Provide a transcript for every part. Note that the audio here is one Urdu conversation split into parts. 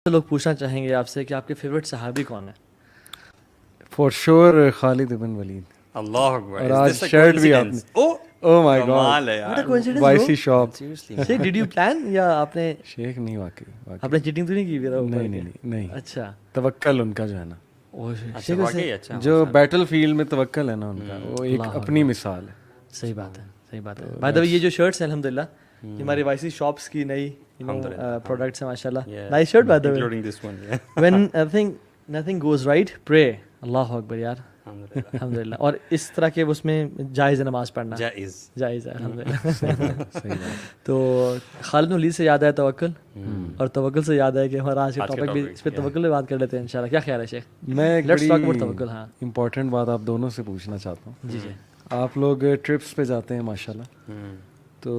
لوگ پوچھنا چاہیں گے آپ سے کہ آپ کے فیوریٹ صحابی کون ہیں؟ فار شیور خالد بن ولید. اللہ اکبر. اور آج شرٹ بھی آپ نے, او مائی کمال گاڈ, ہے یار. وائسی shop. Sheikh did you plan یا آپ نے شیخ نہیں, واقعی آپ نے چیٹنگ تو نہیں کی میرا؟ نہیں. اچھا توکل ان کا جو ہے نا, شیخ واقعی اچھا. جو بیٹل فیلڈ میں توکل ہے نا ان کا, وہ ایک اپنی مثال ہے. صحیح بات ہے. بائی دا وے یہ جو شرٹس ہیں الحمدللہ یہ ہماری وائسی شاپس کی نئی پروڈکٹس ہیں ماشاء اللہ. Nice shirt by the way. When nothing goes right pray. اللہ اکبر یار, الحمدللہ. اور اس طرح کے اس میں جائز ہے نماز پڑھنا, جائز ہے الحمدللہ. تو خالد بن ولید سے یاد ہے توکل, اور توکل سے یاد ہے کہ ہمارا آج کا ٹاپک بھی اس پہ توکل پہ بات کر لیتے ہیں انشاءاللہ. کیا خیال ہے شیخ؟ میں ایک لیٹس ٹاک اباؤٹ بڑی توکل. ہاں امپورٹنٹ بات آپ دونوں سے پوچھنا چاہتا ہوں. جی. آپ لوگ ٹرپس پہ جاتے ہیں ماشاءاللہ, تو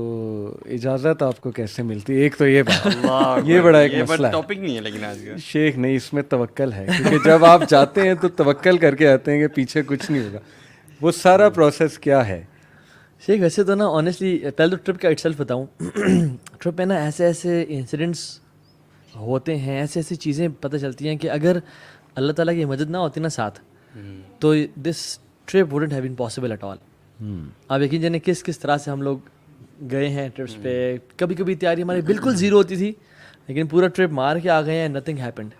اجازت آپ کو کیسے ملتی ہے؟ ایک تو یہ بات, یہ بڑا ایک مسئلہ ہے. ٹاپک نہیں ہے لیکن آج کا شیخ نہیں, اس میں توکل ہے, کیونکہ جب آپ جاتے ہیں تو توکل کر کے آتے ہیں کہ پیچھے کچھ نہیں ہوگا. وہ سارا پروسیس کیا ہے شیخ؟ ویسے تو نا آنیسٹلی پہلے تو ٹرپ کا اٹ سیلف بتاؤں. ٹرپ میں نا ایسے انسیڈنٹس ہوتے ہیں, ایسی چیزیں پتہ چلتی ہیں کہ اگر اللہ تعالیٰ کی مدد نہ ہوتی نا ساتھ, تو this trip wouldn't have been possible at all. آپ یقین جانے کس طرح سے ہم لوگ گئے ہیں ٹرپس پہ. کبھی کبھی تیاری ہماری بالکل زیرو ہوتی تھی, لیکن پورا ٹرپ مار کے آ گئے ہیں, نتھنگ ہیپنڈ.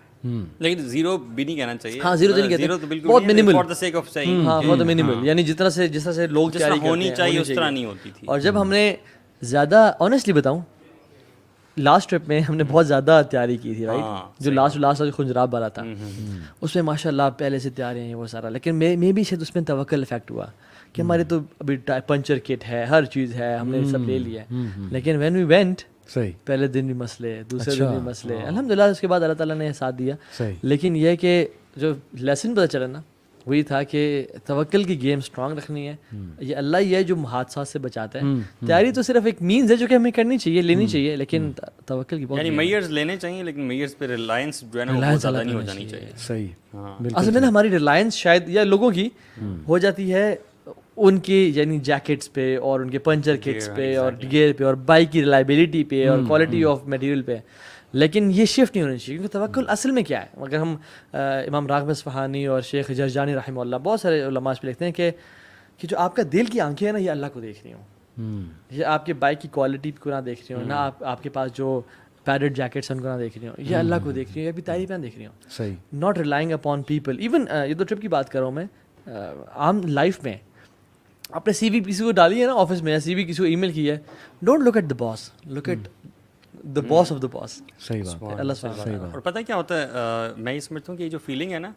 لیکن زیرو بھی نہیں کہنا چاہیے. ہاں زیرو تو نہیں کہتے, بہت minimal, for the sake of seeing. ہاں بہت منیمل, یعنی جس طرح سے لوگ تیاری ہونی چاہیے اس طرح نہیں ہوتی تھی. اور جب ہم نے زیادہ آنیسٹلی بتاؤں, لاسٹ ٹرپ میں ہم نے بہت زیادہ تیاری کی تھی, رائٹ, جو لاسٹ خنجراب والا تھا, اس میں ماشاء اللہ پہلے سے تیاریاں ہیں وہ سارا. لیکن میں بھی شاید اس میں توکل افیکٹ ہوا کہ ہمارے تو ابھی پنچر کٹ ہے, ہر چیز ہے, ہم نے سب لے لیا. لیکن وین وی وینٹ, پہلے دن بھی مسئلے, دوسرے دن بھی مسئلے, الحمدللہ اس کے بعد اللہ تعالیٰ نے ساتھ دیا. لیکن یہ کہ جو لیسن پتہ چلا نا وہی تھا کہ توکل کی گیم اسٹرانگ رکھنی ہے. یہ اللہ ہی ہے جو حادثات سے بچاتا ہے. تیاری تو صرف ایک مینز ہے جو کہ ہمیں کرنی چاہیے, لینی چاہیے, لیکن توکل کی بہت, یعنی میئرز لینے چاہیے, لیکن میئرز پہ ریلائنس جو ہے نا بہت زیادہ نہیں ہو جانی چاہیے. صحیح. اصل میں نا ہماری ریلائنس شاید یا لوگوں کی ہو جاتی ہے ان کی, یعنی جیکٹس پہ اور ان کے پنچر کٹس پہ اور گیئر پہ اور بائک کی ریلائبلٹی پہ اور کوالٹی آف میٹیریل پہ. لیکن یہ شفٹ نہیں ہونی چاہیے, کیونکہ توکل اصل میں کیا ہے؟ اگر ہم امام راغب اصفہانی اور شیخ جرجانی رحمہ اللہ, بہت سارے علماء اس پہ لکھتے ہیں کہ جو آپ کا دل کی آنکھیں ہیں نا, یہ اللہ کو دیکھ رہی ہوں, یہ آپ کے بائک کی کوالٹی کو نہ دیکھ رہی ہوں, نہ آپ کے پاس جو پیڈڈ جیکٹس ہیں ان کو نہ دیکھ رہی ہوں, یہ اللہ کو دیکھ رہی ہوں, یہ بھی تعریف نہ دیکھ رہی ہوں. صحیح. Not relying upon people. Even یہ تو ٹرپ کی بات کر رہا ہوں میں, عام لائف میں آپ نے سی وی کسی کو ڈالی ہے نا آفس میں, یا سی وی کسی کو ای میل کی ہے, don't look at the boss, look at the boss of the boss. صحیح بات, اللہ سبحانہ. اور پتہ کیا ہوتا ہے, میں یہ سمجھتا ہوں کہ یہ جو فیلنگ ہے نا,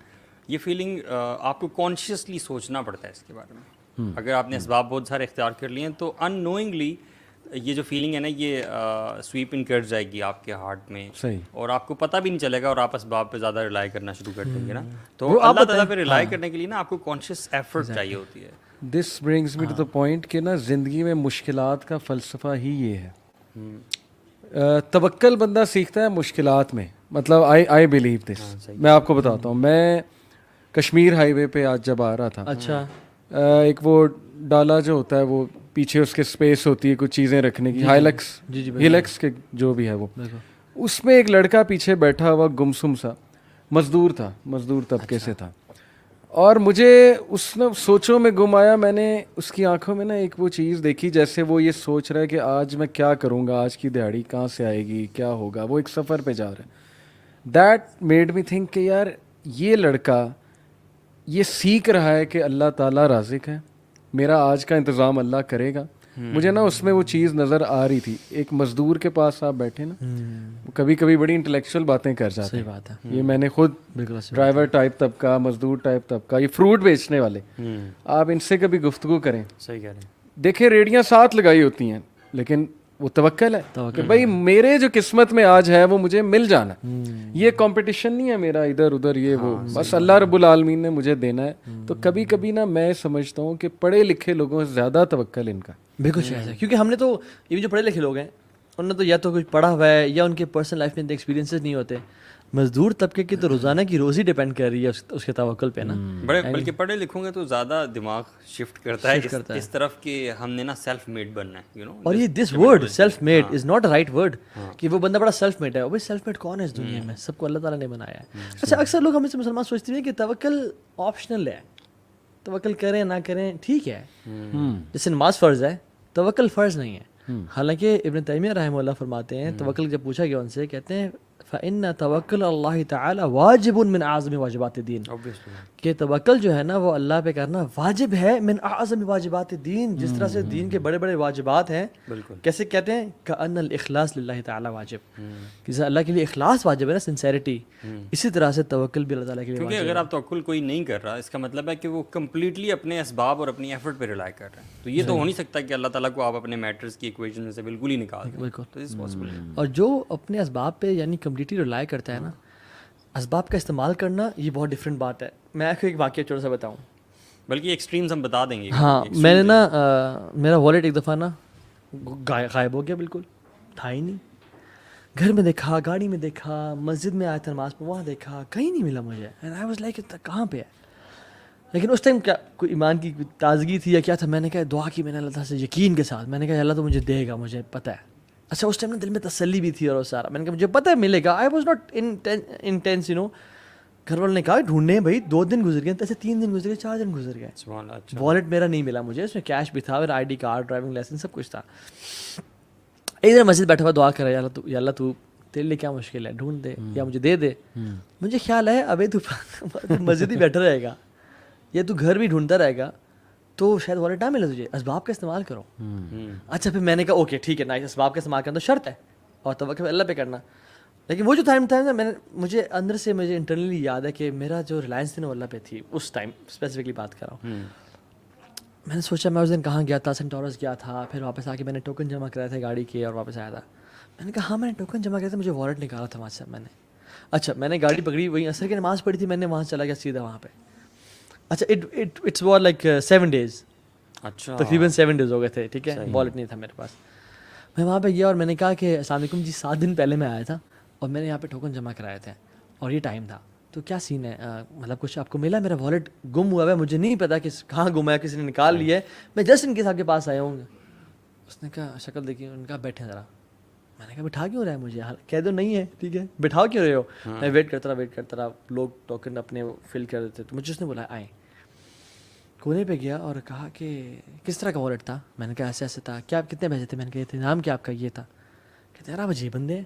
یہ فیلنگ آپ کو کانشیسلی سوچنا پڑتا ہے اس کے بارے میں. اگر آپ نے اسباب بہت سارے اختیار کر لیے ہیں تو ان نوئنگلی یہ جو فیلنگ ہے نا, یہ سویپ ان کر جائے گی آپ کے ہارٹ میں, اور آپ کو پتہ بھی نہیں چلے گا, اور آپ اسباب پہ زیادہ ریلائی کرنا شروع کر دیں گے نا. تو اللہ تعالیٰ پہ ریلائی کرنے کے لیے نا آپ کو کانشیس ایفرٹ چاہیے ہوتی ہے. This brings me to the point کہ نا زندگی میں مشکلات کا فلسفہ ہی یہ ہے. توکل بندہ سیکھتا ہے مشکلات میں. مطلب آئی بلیو دس. میں آپ کو بتاتا ہوں, میں کشمیر ہائی وے پہ آج جب آ رہا تھا, اچھا, ایک وہ ڈالا جو ہوتا ہے, وہ پیچھے اس کے اسپیس ہوتی ہے کچھ چیزیں رکھنے کی, ہیلکس کے جو بھی ہے وہ, اس میں ایک لڑکا پیچھے بیٹھا ہوا گمسم سا مزدور تھا, مزدور طبقے سے تھا, اور مجھے اس نے سوچوں میں گم آیا. میں نے اس کی آنکھوں میں نا ایک وہ چیز دیکھی جیسے وہ یہ سوچ رہا ہے کہ آج میں کیا کروں گا, آج کی دیہڑی کہاں سے آئے گی, کیا ہوگا. وہ ایک سفر پہ جا رہا ہے. دیٹ میڈ می تھنک کہ یار یہ لڑکا یہ سیکھ رہا ہے کہ اللہ تعالیٰ رازق ہے, میرا آج کا انتظام اللہ کرے گا. مجھے نا اس میں وہ چیز نظر آ رہی تھی. ایک مزدور کے پاس آپ بیٹھے نا, کبھی کبھی بڑی انٹلیکچوئل باتیں کر جاتے ہیں. یہ میں نے خود ڈرائیور ٹائپ طبقہ, مزدور ٹائپ طبقہ, یہ فروٹ بیچنے والے, آپ ان سے کبھی گفتگو کریں, صحیح کہہ رہے ہیں, دیکھیں ریڑیاں ساتھ لگائی ہوتی ہیں, لیکن وہ توکل ہے کہ بھائی میرے جو قسمت میں آج ہے وہ مجھے مل جانا. یہ کمپٹیشن نہیں ہے میرا ادھر ادھر, یہ وہ, بس اللہ رب العالمین نے مجھے دینا ہے. تو کبھی کبھی نا میں سمجھتا ہوں کہ پڑھے لکھے لوگوں سے زیادہ توکل ان کا. بالکل صحیح ہے, کیونکہ ہم نے تو یہ جو پڑھے لکھے لوگ ہیں انہوں نے تو یا تو کچھ پڑھا ہوا ہے یا ان کے پرسنل لائف میں ایکسپیرینسز نہیں ہوتے. مزدور طبقے کی تو روزانہ کی روزی ڈیپینڈ کر رہی ہے اس کے توکل پہ نا. بڑے بلکہ پڑھے لکھوں گے تو زیادہ دماغ شفٹ کرتا ہے اس طرف کہ ہم نے نا سیلف میڈ بننا ہے یو نو. اور یہ this word self made is not a right word کہ وہ بندہ بڑا سیلف میڈ ہے. وہ سیلف میڈ کون ہے اس دنیا میں؟ سب کو اللہ تعالیٰ نے بنایا ہے. اچھا اکثر لوگ ہمیں سے مسلمان سوچتے ہیں کہ توکل آپشنل ہے, توکل کریں نہ کریں ٹھیک ہے, جیسے نماز فرض ہے توکل فرض نہیں ہے. حالانکہ ابن تیمیہ رحمہ اللہ فرماتے ہیں توکل جب پوچھا گیا ان سے کہتے ہیں فَإِنَّ تَوَكُّلَ اللَّهِ تَعَالَى وَاجِبٌ مِنْ أَعْظَمِ واجبات الدین, کہ توکل جو ہے نا وہ اللہ پہ کرنا واجب ہے من اعظم واجبات الدین, جس طرح سے دین کے بڑے بڑے واجبات ہیں. کیسے کہتے ہیں کأن الاخلاص للہ تعالی واجب, کہ اللہ کے لیے اخلاص واجب ہے نا, سنسیریٹی. اسی طرح سے توکل بھی اللہ تعالیٰ کے لیے کیونکہ اگر آپ توکل کوئی نہیں کر رہا اس کا مطلب ہے کہ وہ کمپلیٹلی اپنے اسباب اور اپنی ایفرٹ پہ ریلائی کر رہے ہیں. تو یہ تو ہو نہیں سکتا کہ اللہ تعالیٰ کو آپ اپنے میٹرز کی ایکویشن میں سے بالکل ہی نکال دیں. بالکل. اور جو اپنے اسباب پہ یعنی کمپلیٹلی ریلائی کرتا ہے نا, اسباب کا استعمال کرنا یہ بہت ڈفرینٹ بات ہے. میں آپ کو ایک واقعہ چھوٹا سا بتاؤں, بلکہ ایکسٹریمز ہم بتا دیں گے. ہاں میں نے نا میرا والیٹ ایک دفعہ نا غائب ہو گیا, بالکل تھا ہی نہیں. گھر میں دیکھا, گاڑی میں دیکھا, مسجد میں آیا تھا نماز پہ وہاں دیکھا, کہیں نہیں ملا مجھے. اینڈ آئی واز لائک کہاں پہ ہے. لیکن اس ٹائم کیا کوئی ایمان کی تازگی تھی یا کیا تھا, میں نے کہا دعا کی میں نے اللہ تعالیٰ سے یقین کے ساتھ, میں نے کہا اللہ تو مجھے دے گا, مجھے پتہ ہے. اچھا اس ٹائم نا دل میں تسلی بھی تھی اور سارا, میں نے کہا مجھے پتہ ہے ملے گا. I was not intense you know. گھر والوں نے کہا ڈھونڈنے بھائی 2 دن گزر گئے, ایسے 3 دن گزر گئے, 4 دن گزر گئے. والیٹ میرا نہیں ملا مجھے, اس میں کیش بھی تھا, میرا ID کارڈ, ڈرائیونگ لائسنس, سب کچھ تھا. ایک دن مسجد بیٹھا ہوا دعا کر رہا ہے, یا اللہ تو تیرے لیے کیا مشکل ہے, ڈھونڈ دے یا مجھے دے دے. مجھے خیال ہے ابھی تو مسجد ہی بیٹھا رہے گا یا تو گھر بھی ڈھونڈتا رہے گا تو شاید والیٹ نہ ملے تجھے, اسباب کا استعمال کرو. اچھا پھر میں نے کہا اوکے ٹھیک ہے, نائس, اسباب کا استعمال کرنا تو شرط ہے اور توکل اللہ پہ کرنا. لیکن وہ جو ٹائم تھا نا, میں نے مجھے اندر سے مجھے انٹرنلی یاد ہے کہ میرا جو ریلائنس تھی نا وہ اللہ پہ تھی اس ٹائم, اسپیسیفکلی بات کر رہا ہوں. میں نے سوچا میں اس دن کہاں گیا تھا, سینٹورس گیا تھا, پھر واپس آ کے میں نے ٹوکن جمع کرائے تھے گاڑی کے اور واپس آیا تھا. میں نے کہا ہاں میں نے ٹوکن جمع کیا تھا, مجھے والیٹ نکالا تھا وہاں سے میں نے. اچھا میں نے گاڑی پکڑی, وہیں عصر کی نماز پڑھی تھی, میں نے وہاں چلا گیا سیدھا وہاں پہ. اچھا اٹس واز لائک 7 days, اچھا تقریباً 7 days ہو گئے تھے, ٹھیک ہے, والیٹ نہیں تھا میرے پاس. میں وہاں پہ گیا اور میں نے کہا کہ السلام علیکم جی, 7 دن پہلے میں آیا تھا اور میں نے یہاں پہ ٹوکن جمع کرائے تھے اور یہ ٹائم تھا, تو کیا سین ہے, مطلب کچھ آپ کو ملا؟ میرا والیٹ گم ہوا ہے, مجھے نہیں پتا کہ کہاں گم ہے, کسی نے نکال لیا ہے, میں جسٹ ان کے صاحب کے پاس آیا ہوں. اس نے کہا شکل دیکھی, ان کا بیٹھے ذرا. میں نے کہا بٹھا کیوں رہا ہے مجھے, کہہ دو نہیں ہے ٹھیک ہے, بٹھاؤ کیوں رہے ہو. میں ویٹ کرتا رہا, لوگ ٹوکن اپنے فل کر دیتے, تو مجھے اس نے بولا آئیں. کونے پہ گیا اور کہا کہ کس طرح کا والیٹ تھا. میں نے کہا ایسے ایسے تھا. کیا کتنے پیسے تھے؟ میں نے کہا یہ تھے. نام کیا آپ کا؟ یہ تھا. کہتے یار آپ عجیب بندے ہیں.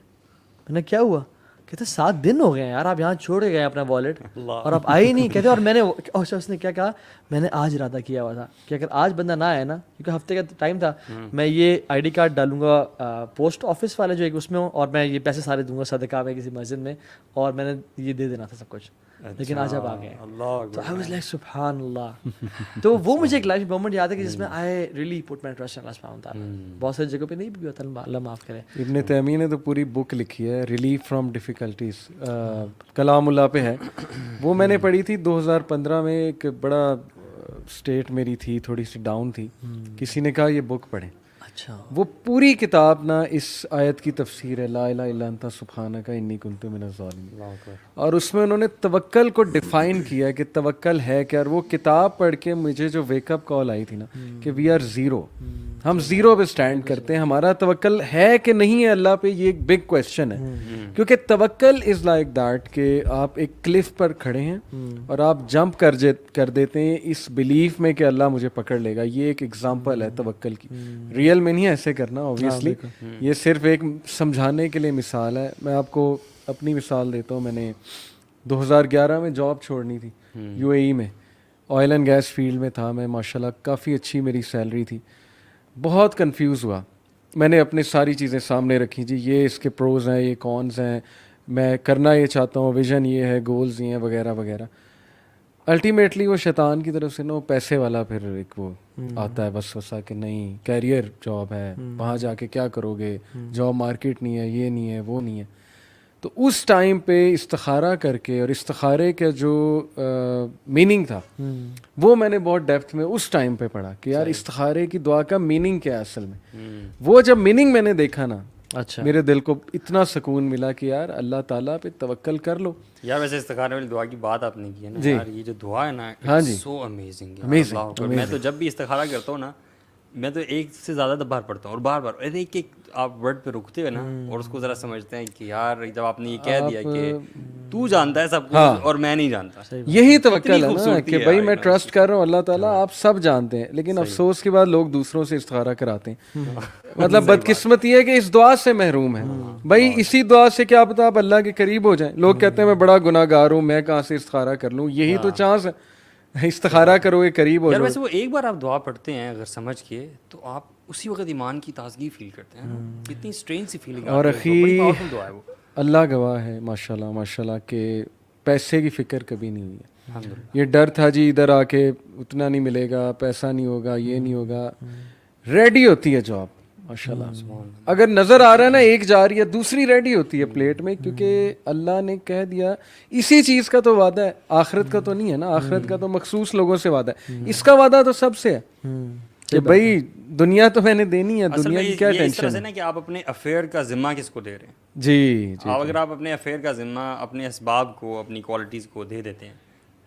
میں نے کیا ہوا؟ کہتے 7 دن ہو گئے ہیں یار, آپ یہاں چھوڑ کے گئے اپنا والیٹ اور آپ آئے ہی نہیں. کہتے اور میں نے, اس نے کیا کہا, میں نے آج ارادہ کیا ہوا تھا کہ اگر آج بندہ نہ آئے نا, کیونکہ ہفتے کا ٹائم تھا, میں یہ ID کارڈ ڈالوں گا پوسٹ آفس والے جو ایک اس میں ہوں, اور میں یہ پیسے سارے دوں گا صدقہ میں کسی مسجد میں, اور میں نے یہ دے دینا تھا سب کچھ. لیکن آج آپ آ گئے. تو آئی واز لائک سبحان اللہ. تو وہ مجھے ایک لائف مومنٹ یاد ہے کہ جس میں I really put my trust in اللہ سبحانہ وتعالی. بہت ساری جگہوں پہ نہیں بھی ہوتا, اللہ معاف کرے. ابن تیمیہ نے تو پوری بک لکھی ہے, ریلیف فرام ڈیفیکلٹیز, کلام اللہ پہ ہے. وہ میں نے پڑھی تھی 2015 میں. ایک بڑا اسٹیٹ میری تھی, تھوڑی سی ڈاؤن تھی, کسی نے کہا یہ بک پڑھیں. اچھا وہ پوری کتاب نا اس آیت کی تفسیر ہے, لا الہ الا انت سبحانک انی کنت من الظالمین. اور اس میں انہوں نے توکل کو ڈیفائن کیا کہ توکل ہے کیا. اور وہ کتاب پڑھ کے مجھے جو ویک اپ کال آئی تھی نا کہ وی آر زیرو, ہم زیرو پہ اسٹینڈ کرتے ہیں, ہمارا توکل ہے کہ نہیں ہے اللہ پہ, یہ ایک بگ کویسچن ہے. کیونکہ توکل از لائک دیٹ کہ آپ ایک کلف پر کھڑے ہیں اور آپ جمپ کر دیتے ہیں اس بلیف میں کہ اللہ مجھے پکڑ لے گا. یہ ایک ایگزامپل ہے توکل کی. ریئل میں نہیں ایسے کرنا اوبویسلی, یہ صرف ایک سمجھانے کے لیے مثال ہے. میں آپ کو اپنی مثال دیتا ہوں. میں نے 2011 میں جاب چھوڑنی تھی UAE میں, آئل اینڈ گیس فیلڈ میں تھا میں, ماشاءاللہ کافی اچھی میری سیلری تھی. بہت کنفیوز ہوا, میں نے اپنی ساری چیزیں سامنے رکھی, جی یہ اس کے پروز ہیں, یہ کونز ہیں, میں کرنا یہ چاہتا ہوں, ویژن یہ ہے, گولز یہ ہیں, وغیرہ وغیرہ. الٹیمیٹلی وہ شیطان کی طرف سے نا وہ پیسے والا پھر ایک وہ آتا ہے وسوسہ کہ نہیں کیریئر جاب ہے, وہاں جا کے کیا کرو گے, جاب مارکیٹ نہیں ہے, یہ نہیں ہے, وہ نہیں ہے. تو اس ٹائم پہ استخارہ کر کے, اور استخارے کا جو میننگ تھا وہ میں نے بہت ڈیپتھ میں اس ٹائم پہ پڑھا کہ یار استخارے کی دعا کا میننگ کیا ہے اصل میں. وہ جب میننگ میں نے دیکھا نا اچھا میرے دل کو اتنا سکون ملا کہ یار اللہ تعالیٰ پہ توکل کر لو. یار ویسے استخارے والی دعا کی بات آپ نے کی ہے نا یار, یہ جو دعا ہے نا ہاں جی, سو امیزنگ ہے. میں تو جب بھی استخارہ کرتا ہوں نا, میں تو ایک سے زیادہ بار پڑھتا ہوں اور بار بار ایک ایک آپ ورڈ پہ رکتے ہو نا اور اس کو ذرا سمجھتے ہیں کہ یار جب آپ نے یہ کہہ دیا کہ تو جانتا ہے سب کچھ اور میں نہیں جانتا, یہی توکل ہے نا کہ بھائی میں ٹرسٹ کر رہا ہوں اللہ تعالیٰ آپ سب جانتے ہیں. لیکن افسوس کے بعد لوگ دوسروں سے استخارہ کراتے ہیں. مطلب بدقسمت یہ ہے کہ اس دعا سے محروم ہے. بھائی اسی دعا سے کیا پتا آپ اللہ کے قریب ہو جائیں. لوگ کہتے ہیں میں بڑا گناہ گار ہوں, میں کہاں سے استخارہ کر لوں. یہی تو چانس ہے, استخارہ کرو گے قریب ہو یار. جاؤ. ویسے وہ ایک بار آپ دعا پڑھتے ہیں اگر سمجھ کے تو آپ اسی وقت ایمان کی تازگی فیل کرتے ہیں. کتنی اسٹرینج سی فیلنگ اور بڑی پاورفل دعا ہے وہ. اللہ گواہ ہے ماشاءاللہ ماشاءاللہ کہ پیسے کی فکر کبھی نہیں ہوئی ہے. یہ ڈر تھا جی ادھر آ کے اتنا نہیں ملے گا, پیسہ نہیں ہوگا, یہ نہیں ہوگا. ریڈی ہوتی ہے جاب ماشاءاللہ. اگر نظر آ رہا ہے نا ایک جا رہی ہے دوسری ریڈی ہوتی ہے پلیٹ میں, کیونکہ اللہ نے کہہ دیا اسی چیز کا تو وعدہ ہے, آخرت کا تو نہیں ہے نا. آخرت کا تو مخصوص لوگوں سے وعدہ ہے, اس کا وعدہ تو سب سے ہے کہ بھائی دنیا تو میں نے دینی ہے, دنیا کی کیا ٹینشن ہے. نا کہ آپ اپنے افیئر کا ذمہ کس کو دے رہے ہیں. جی اگر آپ اپنے افیئر کا ذمہ اپنے اسباب کو, اپنی کوالٹیز کو دے دیتے ہیں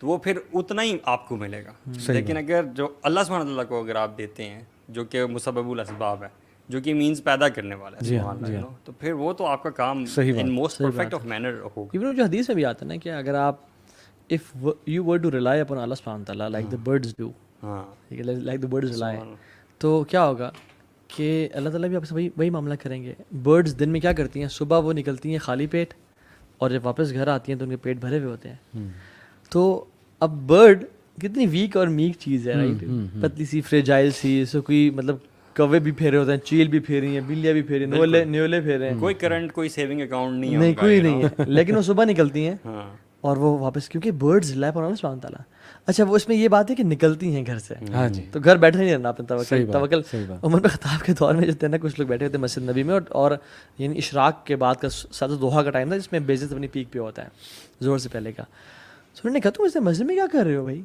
تو وہ پھر اتنا ہی آپ کو ملے گا. لیکن اگر جو اللہ سبحانہ تعالیٰ کو اگر آپ دیتے ہیں جو کہ مسبب الاسباب ہے, جو کہ مینز پیدا کرنے والا ہے سبحان اللہ, تو پھر وہ تو آپ کا کام in most perfect of manner ہوگا. ایون جو حدیث میں بھی آتا ہے نا کہ اگر آپ if you were to rely upon Allah subhanahu wa ta'ala like the birds do, like the birds rely, تو کیا ہوگا کہ اللہ تعالیٰ بھی آپ سے وہی معاملہ کریں گے. برڈز دن میں کیا کرتی ہیں, صبح وہ نکلتی ہیں خالی پیٹ اور جب واپس گھر آتی ہیں تو ان کے پیٹ بھرے ہوئے ہوتے ہیں. تو اب برڈ کتنی ویک اور میک چیز ہے رائٹ, پتلی سی فریجائل سی, اس کو کوئی مطلب کوے بھی پھیرے ہوتے ہیں, چیل بھی پھیری ہیں, بلیاں بھی پھیری ہیں, نیولے پھیرے ہیں, کوئی کرنٹ کوئی سیونگ اکاؤنٹ نہیں, کوئی نہیں ہے. لیکن وہ صبح نکلتی ہیں اور وہ واپس, کیونکہ برڈز ریلائی اپون اللہ سبحانہ تعالیٰ. اچھا وہ اس میں یہ بات ہے کہ نکلتی ہیں گھر سے, تو گھر بیٹھے نہیں رہنا اپنے توکل. عمر بن خطاب کے دور میں جو تھے نا کچھ لوگ بیٹھے ہوتے مسجد نبی میں, اور یعنی اشراق کے بعد کا ساتھ دوحہ کا ٹائم تھا جس میں بیزت اپنی پیک پہ ہوتا ہے زور سے پہلے کا. تو انہوں نے کہا تم اس مسجد میں کیا کر رہے ہو بھائی,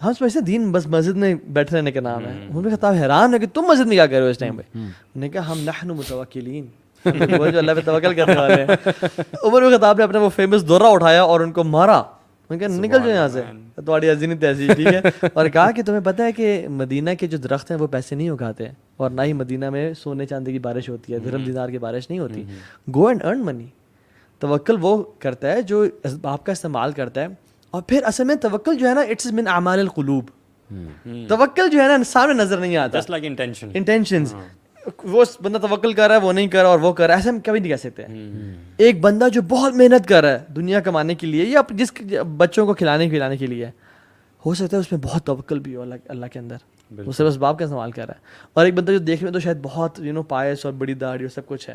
ہم سمجھتے ہیں دین بس مسجد میں بیٹھے رہنے کا نام ہے. عمر بن خطاب حیران ہے کہ تم مسجد میں کیا کر رہے ہو اس ٹائم پہ. انہوں نے کہا ہم نحن متوکلین, وہ جو اللہ پہ توکل کرنے والے ہیں. عمر بن خطاب نے اپنا وہ فیمس دورہ اٹھایا اور ان کو مارا. میں کہا نکل جاؤ یہاں سے, تمہاری عظیم تہذیب, ٹھیک ہے. اور کہا کہ تمہیں پتہ ہے کہ مدینہ کے جو درخت ہیں وہ پیسے نہیں اگاتے, اور نہ ہی مدینہ میں سونے چاندی کی بارش ہوتی ہے, درہم دینار کی بارش نہیں ہوتی. گو اینڈ ارن منی. توکل وہ کرتا ہے جو اسباب کا استعمال کرتا ہے. اور پھر اصل میں توکل جو ہے نا اٹس من اعمال القلوب. توکل جو ہے نا سامنے نظر نہیں آتا, جسٹ لائک انٹینشنز. وہ بندہ توکل کر رہا ہے, وہ نہیں کر رہا, اور وہ کر رہا ہے, ایسے ہم کبھی نہیں کہہ سکتے. ایک بندہ جو بہت محنت کر رہا ہے دنیا کمانے کے لیے یا جس بچوں کو کھلانے پلانے کے لیے, ہو سکتا ہے اس میں بہت توکل بھی ہو اللہ کے اندر, وہ صرف اسباب کا استعمال کر رہا ہے. اور ایک بندہ جو دیکھنے میں تو شاید بہت پائس اور بڑی داڑھی اور سب کچھ ہے,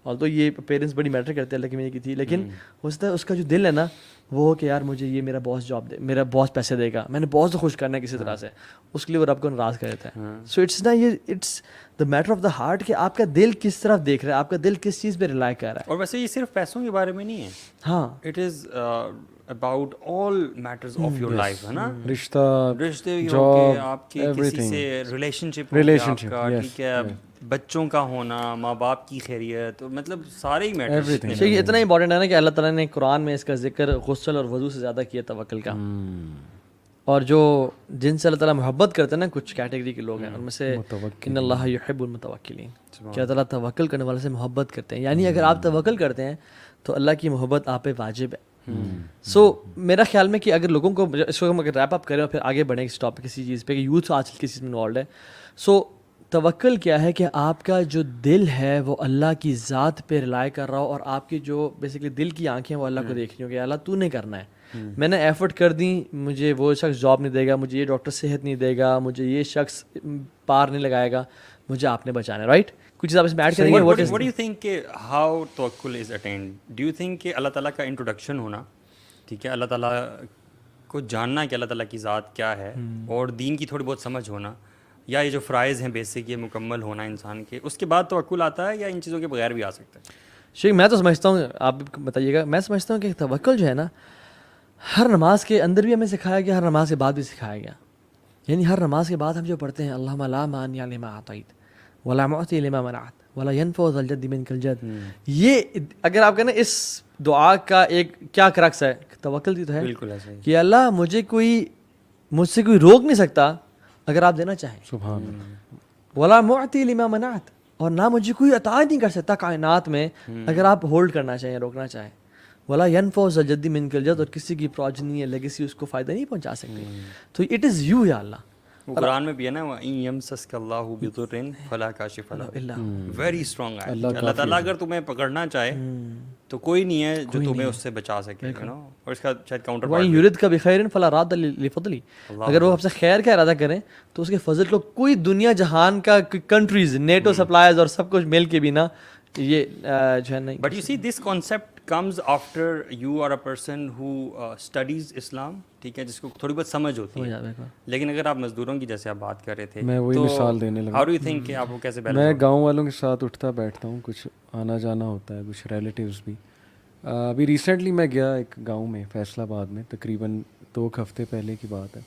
اور تو یہ پیرنٹس بڑی میٹر کرتے ہیں اللہ کی میں کی تھی, لیکن ہو سکتا ہے اس کا جو دل ہے نا وہ ہو کہ یار مجھے یہ میرا باس جاب دے, میرا باس پیسے دے گا, میں نے باس کو خوش کرنا ہے کسی طرح سے, اس کے لیے وہ رب کو ناراض کر دیتا ہے. سو اٹس نا یہ it's the matter of the heart کہ آپ کا دل کس طرف دیکھ رہا ہے, آپ کا دل کس چیز پہ ریلائی کر رہا ہے. اور ویسے یہ صرف پیسوں کے بارے میں نہیں ہے, ہاں it is about all matters of your life, ہے نا. رشتے بھی ہو کے آپ کے کسی سے ریلیشن شپ, ٹھیک ہے, بچوں کا ہونا, ماں باپ کی خیریت, مطلب سارے ہی میٹرز. یہ اتنا امپورٹنٹ ہے نا کہ اللہ تعالیٰ نے قرآن میں اس کا ذکر غسل اور وضو سے زیادہ کیا توکل کا. اور جو جن سے اللہ تعالیٰ محبت کرتے ہیں نا کچھ کیٹیگری کے لوگ ہیں, ان میں سے ان اللہ یحب المتوکلین, کہ اللہ تعالیٰ توکل کرنے والے سے محبت کرتے ہیں. یعنی اگر آپ توکل کرتے ہیں تو اللہ کی محبت آپ پہ واجب ہے. سو میرا خیال میں کہ اگر لوگوں کو اس کو ہم اگر ریپ اپ کریں اور پھر آگے بڑھیں اس ٹاپک کسی چیز پہ کہ یوتھ آج کل کسی چیز میں انوالوڈ ہے. سو توکل کیا ہے کہ آپ کا جو دل ہے وہ اللہ کی ذات پہ ریلائی کر رہا ہو, اور آپ کی جو بیسکلی دل کی آنکھیں وہ اللہ کو دیکھ رہی ہوں کہ اللہ تو نے کرنا ہے. میں نے ایفرٹ کر دی, مجھے وہ شخص جاب نہیں دے گا, مجھے یہ ڈاکٹر صحت نہیں دے گا, مجھے یہ شخص پار نہیں لگائے گا, مجھے آپ نے بچانا ہے. رائٹ, کچھ چیز آپ اس میں ایڈ کریں گے. What do you think کہ how توکل is attained? Do you think کہ اللہ تعالیٰ کا انٹروڈکشن ہونا, ٹھیک ہے, اللہ تعالیٰ کو جاننا کہ اللہ تعالیٰ کی ذات کیا ہے, اور دین کی تھوڑی بہت سمجھ ہونا, یا یہ جو فرائض ہیں بیسک یہ مکمل ہونا انسان کے, اس کے بعد توکل آتا ہے, یا ان چیزوں کے بغیر بھی آ سکتا ہے؟ شیخ میں تو سمجھتا ہوں, آپ بتائیے گا, میں سمجھتا ہوں کہ توکل جو ہے نا ہر نماز کے اندر بھی ہمیں سکھایا گیا, ہر نماز کے بعد بھی سکھایا گیا. یعنی ہر نماز کے بعد ہم جو پڑھتے ہیں اللہم لا مانع لما اعطیت ولا معطی لما منعت ولا ينفع ذا الجد منك الجد. یہ اگر آپ کہنا اس دعا کا ایک کیا کرکس ہے, توکل دی تو ہے بالکل ایسا ہی. کہ اللہ مجھ سے کوئی روک نہیں سکتا اگر آپ دینا چاہیں. سبحان اللہ. ولا معطی لما منعت, اور نہ مجھے کوئی عطا نہیں کر سکتا کائنات میں اگر آپ ہولڈ کرنا چاہیں, روکنا چاہیں. ولا ينفع ذا الجد منك الجد, اور کسی کی پروجنی یا لیگیسی اس کو فائدہ نہیں پہنچا سکتی. تو اٹ از یو یا اللہ. وہ قرآن میں بھی ہے نا, وَإِن يَمْسَسْكَ اللَّهُ بِضُرٍّ فَلَا كَاشِفَ لَهُ. ویری اسٹرانگ ہے. اللہ تعالیٰ اگر تمہیں پکڑنا چاہے تو کوئی نہیں ہے جو تمہیں اس سے بچا سکے, یو نو. اور اس کا شاید کاؤنٹر پارٹ, وَإِن يُرِدْكَ بِخَيْرٍ فَلَا رَادَّ لِفَضْلِهِ, اگر وہ آپ سے خیر کا ارادہ کریں تو اس کے فضل کو کوئی دنیا جہان کا کنٹریز, نیٹو سپلائرز اور سب کچھ مل کے بھی نا یہ جو ہے نہیں. But you see this concept comes after you are a person who studies Islam, ٹھیک ہے, جس کو تھوڑی بہت سمجھ ہوتی ہے. لیکن اگر آپ مزدوروں کی جیسے آپ بات کر رہے تھے, میں وہی مثال دینے لگا. ہاؤ ڈو یو تھنک کہ آپ کو کیسے بیلنس؟ میں گاؤں والوں کے ساتھ اٹھتا بیٹھتا ہوں, کچھ آنا جانا ہوتا ہے, کچھ ریلیٹیوز بھی. ابھی ریسنٹلی میں گیا ایک گاؤں میں فیصل آباد میں, تقریباً 2 ہفتے پہلے کی بات ہے.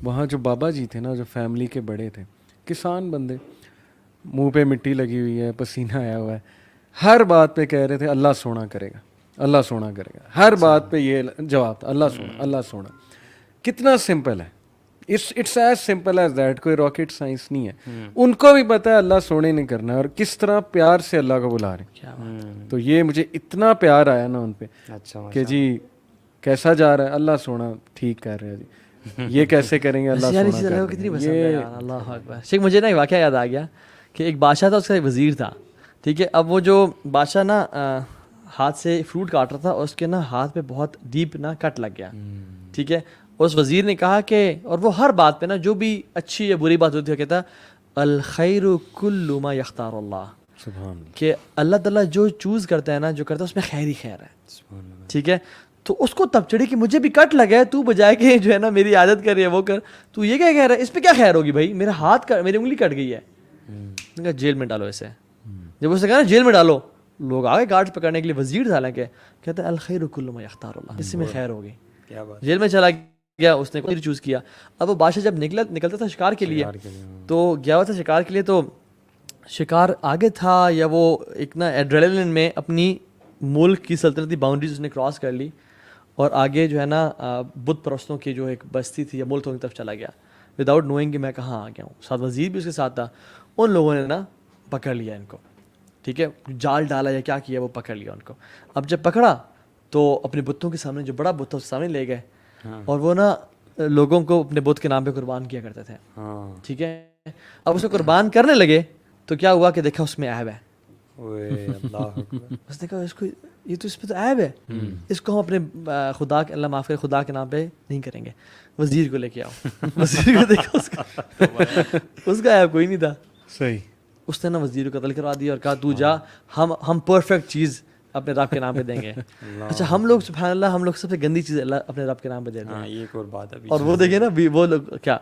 وہاں جو بابا جی تھے نا, جو فیملی کے بڑے تھے, کسان بندے, منہ پہ مٹی لگی ہوئی ہے, پسینہ آیا ہوا ہے, ہر بات پہ کہہ رہے تھے اللہ سونا کرے گا, اللہ سونا کرے گا. ہر بات پہ یہ جواب تھا, اللہ سونا, اللہ سونا. کتنا سمپل ہے, it's as simple as that. کوئی راکٹ سائنس نہیں ہے. ان کو بھی پتہ ہے اللہ سونے نہیں کرنا ہے, اور کس طرح پیار سے اللہ کو بلا رہے ہیں. تو یہ مجھے اتنا پیار آیا نا ان پہ کہ جی کیسا جا رہا ہے, اللہ سونا ٹھیک کر رہے ہیں جی, یہ کیسے کریں گے, اللہ سونا کتنی پسند ہے. اللہ اکبر. شیخ مجھے نا ایک واقعہ یاد آ گیا کہ ایک بادشاہ تھا, اس کا ایک وزیر تھا, ٹھیک ہے. اب وہ جو بادشاہ نا ہاتھ سے فروٹ کاٹ رہا تھا, اور اس کے نا ہاتھ پہ بہت ڈیپ نا کٹ لگ گیا, ٹھیک ہے. اس وزیر نے کہا کہ, اور وہ ہر بات پہ نا جو بھی اچھی یا بری بات ہوتی ہے کہتا الخیر کل ما یختار اللہ, کہ اللہ تعالیٰ جو چوز کرتا ہے نا, جو کرتا ہے اس میں خیر ہی خیر ہے, ٹھیک ہے. تو اس کو تب چڑھی کہ مجھے بھی کٹ لگا ہے, تو بجائے کہ جو ہے نا میری عادت کر رہی ہے وہ کر, تو یہ کیا کہہ رہا ہے, اس پہ کیا خیر ہوگی بھائی, میرا ہاتھ میری انگلی کٹ گئی ہے, جیل میں ڈالو اسے. جب اس نے کہا نا جیل میں ڈالو, لوگ آگے گارڈ پکڑنے کے لیے, وزیر تھا حالانکہ, کہتا ہے الخیر کل ما یختار اللہ, اس میں خیر ہوگی. جیل میں چلا گیا, اس نے کوئی چوز کیا. اب وہ بادشاہ جب نکلتا تھا شکار کے لیے, تو گیا ہوا تھا شکار کے لیے, تو شکار آگے تھا, یا وہ ایک نا ایڈرینلن میں اپنی ملک کی سلطنتی باؤنڈریز اس نے کراس کر لی, اور آگے جو ہے نا بت پرستوں کی جو ایک بستی تھی یا ملک کی طرف چلا گیا, وداؤٹ نوئنگ کہ میں کہاں آ گیا ہوں. ساتھ وزیر بھی اس کے ساتھ تھا. ان لوگوں نے نا پکڑ لیا ان کو, ٹھیک ہے, جال ڈالا یا کیا کیا, وہ پکڑ لیا ان کو. اب جب پکڑا تو اپنے بتوں کے سامنے, جو بڑا بت تھا اس سامنے لے گئے, اور وہ نا لوگوں کو اپنے بت کے نام پہ قربان کیا کرتے تھے, ٹھیک ہے. اب اسے قربان کرنے لگے تو کیا ہوا کہ دیکھا اس میں عیب ہے. اس نے کہا اس کو, یہ تو اس پہ تو عیب ہے, اس کو ہم اپنے خدا کے, اللہ معاف کرے, خدا کے نام پہ نہیں کریں گے. وزیر کو لے کے آؤ. وزیر کو دیکھا, اس کا عیب کوئی نہیں تھا. صحیح. اس نے نا وزیر کو قتل کروا دیا اور کہا تو جا, ہم پرفیکٹ چیز اپنے رب کے نام پہ دیں گے. اچھا, ہم لوگ سبحان اللہ, ہم لوگ سب سے گندی چیز اللہ اپنے رب کے نام پہ دیتے ہیں. یہ ایک اور بات ہے. اور وہ دیکھیں نا وہ لوگ کیا,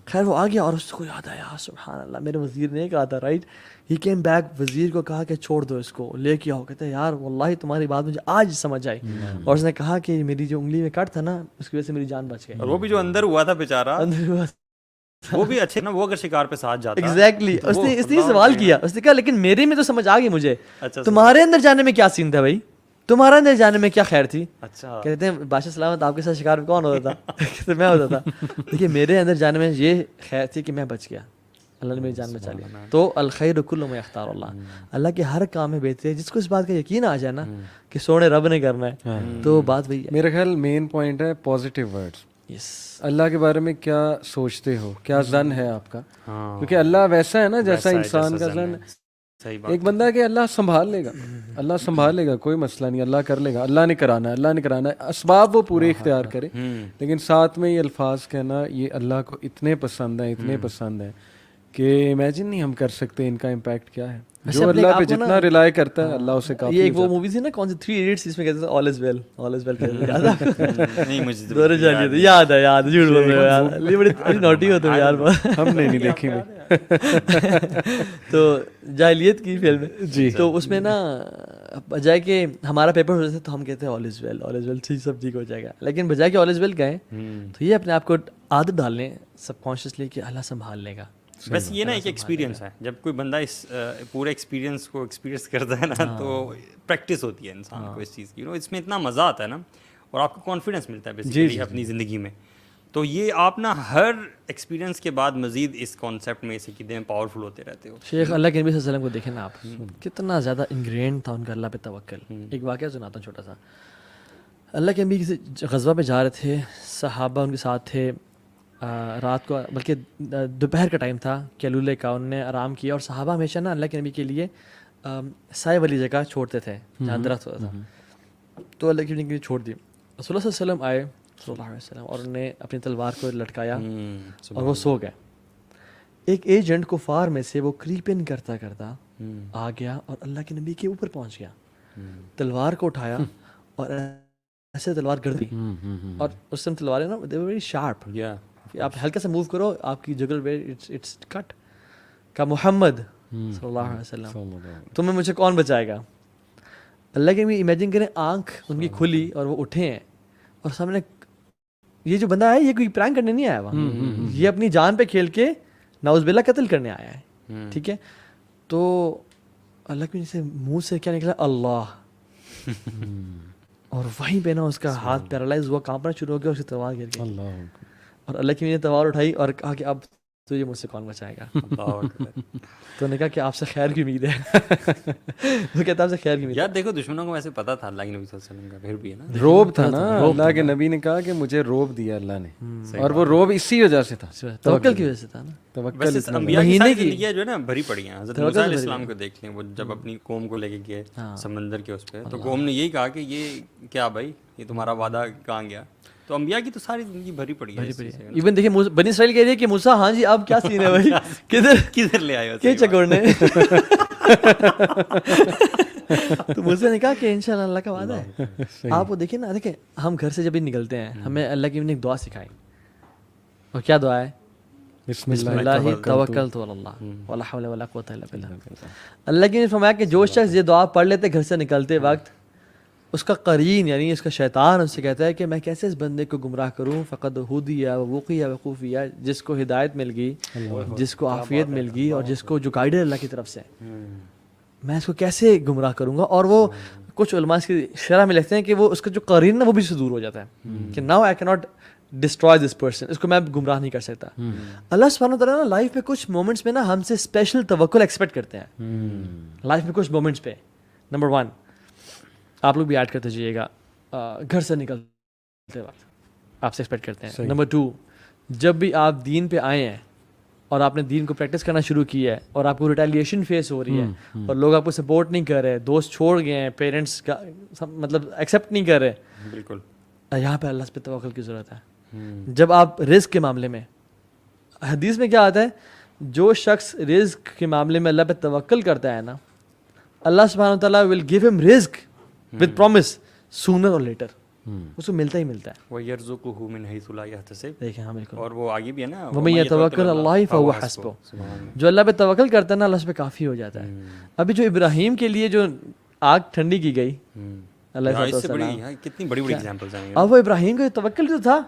خیر وہ آ گیا, اور اس کو یاد آیا سبحان اللہ میرے وزیر نے کہا تھا, رائٹ. ہی کیم بیک, وزیر کو کہا کہ چھوڑ دو اس کو, لے کے آؤ. کہتے ہیں یار واللہ تمہاری بات مجھے آج سمجھ آئی. اور اس نے کہا کہ میری جو انگلی میں کٹ تھا نا, اس کی وجہ سے میری جان بچ گئی. اور وہ بھی جو اندر ہوا تھا بیچارہ, وہ بھی اچھے نا, وہ اگر شکار پہ ساتھ جاتا. ایگزیکٹلی. اس نے سوال کیا, اس نے کہا لیکن میرے میں تو سمجھ آ گئی مجھے, تمہارے اندر جانے میں کیا سین تھا بھائی, تمہارا اندر جانے میں کیا خیر تھی. اچھا. کہتے ہیں بادشاہ سلامت آپ کے ساتھ شکار میں کون ہوتا تھا, کہتے میں ہوتا تھا. دیکھیے میرے اندر جانے میں یہ خیر تھی کہ میں بچ گیا, اللہ نے میری جان بچا لی. تو الخیر کل ما یختار اللہ, اللہ کے ہر کام میں بہتری ہے. جس کو اس بات کا یقین آ جائے نا کہ سونے رب نے کرنا ہے, تو بات وہی ہے. میرا خیال مین پوائنٹ ہے پازیٹیو ورڈز. یس, اللہ کے بارے میں کیا سوچتے ہو, کیا ظن ہے آپ کا, کیونکہ اللہ ویسا ہے نا جیسا انسان کا ظن ہے. ایک بندہ ہے کہ اللہ سنبھال لے گا, اللہ سنبھال لے گا, کوئی مسئلہ نہیں, اللہ کر لے گا, اللہ نے کرانا ہے, اللہ نے کرانا ہے, اسباب وہ پورے اختیار کرے. لیکن ساتھ میں یہ الفاظ کہنا, یہ اللہ کو اتنے پسند ہیں, اتنے پسند ہیں کہ امیجن نہیں ہم کر سکتے ان کا امپیکٹ کیا ہے. جو اللہ پہ جتنا ریلائی کرتا ہے اللہ اسے کافی. یہ ایک وہ مووی تھی نا, کون سی 3 Idiots, اس میں کہتے تھے آل از ویل, آل از ویل. نہیں مجھے دورے جانے تھے, یاد ہے, یاد, جھوٹ بول رہے ہو یار, یہ بڑی نوٹی ہوتے ہیں یار. ہم نے نہیں دیکھی تو جاہلیت کی فلم جی. تو اس میں نا بجائے کہ ہمارا پیپر ہو جاتا ہے تو ہم کہتے ہیں آل از ویل, آل از ویل, سب ٹھیک ہو جائے گا. لیکن بجائے کہ آل از ویل کہیں تو یہ اپنے آپ کو عادت ڈال لیں سب کانشیسلی کہ اللہ سنبھال لے گا. بس یہ نا ایک ایکسپیرینس ہے, جب کوئی بندہ اس پورے ایکسپیرینس کو ایکسپیرینس کرتا ہے نا تو پریکٹس ہوتی ہے انسان کو اس چیز کی, اس میں اتنا مزہ آتا ہے نا, اور آپ کو کانفیڈنس ملتا ہے بیسیکلی اپنی زندگی میں. تو یہ آپ نا ہر ایکسپیرینس کے بعد مزید اس کانسیپٹ میں اسی قدم پاورفل ہوتے رہتے ہو. شیخ اللہ کے نبی صلی اللہ علیہ وسلم کو دیکھیں نا آپ, کتنا زیادہ انگرین تھا ان کا اللہ پہ توکل. ایک واقعہ سناتا ہوں چھوٹا سا. اللہ کے نبی کسی غزوہ پہ جا رہے تھے, صحابہ ان کے ساتھ تھے, رات کو بلکہ دوپہر کا ٹائم تھا, کیلولے کا, انہوں نے آرام کیا, اور صحابہ ہمیشہ نا اللہ کے نبی کے لیے سائے والی جگہ چھوڑتے تھے جہاں درخت ہوتا تھا. تو اللہ کے نبی کے لیے چھوڑ دی. رسول اللہ صلی اللہ علیہ وسلم آئے صلی اللہ علیہ وسلم, اور انہوں نے اپنی تلوار کو لٹکایا اور وہ سو گئے. ایک ایجنٹ کفار میں سے وہ کریپ ان کرتا کرتا آ گیا اور اللہ کے نبی کے اوپر پہنچ گیا, تلوار کو اٹھایا اور ایسے تلوار کر دی. اور اس ٹائم تلواریں نا دے ور ویری شارپ, آپ ہلکا سا موو کرو آپ کی جگل پہ اٹس کٹ. کا محمد صلی اللہ علیہ وسلم تمہیں مجھے کون بچائے گا. اللہ کے نبی امیجن کریں آنکھ ان کی کھلی اور وہ اٹھے ہیں, اور سامنے یہ جو بندہ ہے یہ کوئی پرینک کرنے نہیں آیا وہاں, یہ اپنی جان پہ کھیل کے نعوذ باللہ قتل کرنے آیا ہے. ٹھیک ہے, تو اللہ کے سے منہ سے کیا نکلا, اللہ. اور وہیں پہ نا اس کا ہاتھ پیرالائز ہوا, کانپنا شروع ہو گیا, اس کی تلوار گر گئی. اور اللہ کی نے تلوار اٹھائی اور کہا کہ اب تجھے مجھ سے کون بچائے گا. تو نے کہا کہ آپ سے خیر کی امید ہے. وہ کہتا آپ سے خیر کی امید. یار دیکھو دشمنوں کو ویسے پتا تھا اللہ کے نبی صلی اللہ علیہ وسلم کا, پھر بھی ہے نا روب تھا نا, اللہ کے نبی نے کہا کہ مجھے روب دیا اللہ نے, اور وہ روب اسی وجہ سے تھا, توکل کی وجہ سے تھا نا. توکل انبیاء کی ساری زندگیاں جو ہے نا بھری پڑی ہیں. حضرت موسیٰ علیہ السلام کو دیکھ لیں, وہ جب اپنی قوم کو لے کے گئے سمندر کے اس پہ, تو قوم نے یہی کہا کہ یہ کیا بھائی, یہ تمہارا وعدہ کہاں گیا. تو انبیاء کی تو ساری زندگی بھری پڑی ہے. ایون دیکھیں بنی اسرائیل کہہ رہی ہے کہ موسیٰ ہاں جی اب کیا سین ہے بھائی, کدھر لے آئے ہو کیا چکوڑنے. تو موسیٰ نے کہا کہ انشاءاللہ اللہ کا وعدہ ہے. آپ وہ دیکھیں نا, دیکھیں ہم گھر سے جب بھی نکلتے ہیں ہمیں اللہ کی نے ایک دعا سکھائی, اور کیا دعا ہے, بسم اللہ توکلت علی اللہ ولا حول ولا قوت الا باللہ. اللہ کی نے فرمایا کہ جو شخص یہ دعا پڑھ لیتے گھر سے نکلتے وقت, اس کا قرین یعنی اس کا شیطان اس سے کہتا ہے کہ میں کیسے اس بندے کو گمراہ کروں, فقط ہدیہ ووقیہ وقوفیہ, جس کو ہدایت مل گئی, جس کو عافیت مل گئی, اور جس کو جو گائیڈ ہے اللہ کی طرف سے, میں اس کو کیسے گمراہ کروں گا. اور وہ کچھ علماء اس کی شرح میں لکھتے ہیں کہ وہ اس کا جو قرین ہے وہ بھی سے دور ہو جاتا ہے کہ ناؤ آئی کی ناٹ ڈسٹرائے دس پرسن, اس کو میں گمراہ نہیں کر سکتا. اللہ سبحانہ وتعالیٰ نا لائف میں کچھ مومنٹس میں نا ہم سے اسپیشل توکل ایکسپیکٹ کرتے ہیں. لائف میں کچھ مومنٹس پہ, نمبر 1 آپ لوگ بھی ایڈ کرتے جائیے گا, گھر سے نکلتے وقت آپ سے ایکسپیکٹ کرتے ہیں. نمبر 2 جب بھی آپ دین پہ آئے ہیں اور آپ نے دین کو پریکٹس کرنا شروع کیا ہے اور آپ کو ریٹیلیشن فیس ہو رہی ہے اور لوگ آپ کو سپورٹ نہیں کر رہے, دوست چھوڑ گئے ہیں, پیرنٹس کا مطلب ایکسیپٹ نہیں کر رہے, بالکل یہاں پہ اللہ پہ توکل کی ضرورت ہے. جب آپ رزق کے معاملے میں, حدیث میں کیا آتا ہے, جو شخص رزق کے معاملے میں اللہ پہ توکل کرتا ہے نا, اللہ سبحانہ وتعالیٰ ول گیو ہم رزق ود پرومس سونر اور لیٹر, اس کو ملتا ہی ملتا ہے. وَيَرْزُقُهُ مِنْ حَيْثُ لَا يَحْتَسِبُ, دیکھیں ہاں بالکل, اور وہ آگے بھی ہے نا, وَمَن يَتَوَكَّلْ عَلَى اللَّهِ فَهُوَ حَسْبُهُ, جو اللہ پہ توکل کرتا ہے نا اللہ اس پہ کافی ہو جاتا ہے. ابھی جو ابراہیم کے لیے جو آگ ٹھنڈی کی گئی, اللہ سے بڑی کتنی بڑی بڑی ایگزامپلز ہیں. اب وہ ابراہیم کا توکل جو تھا,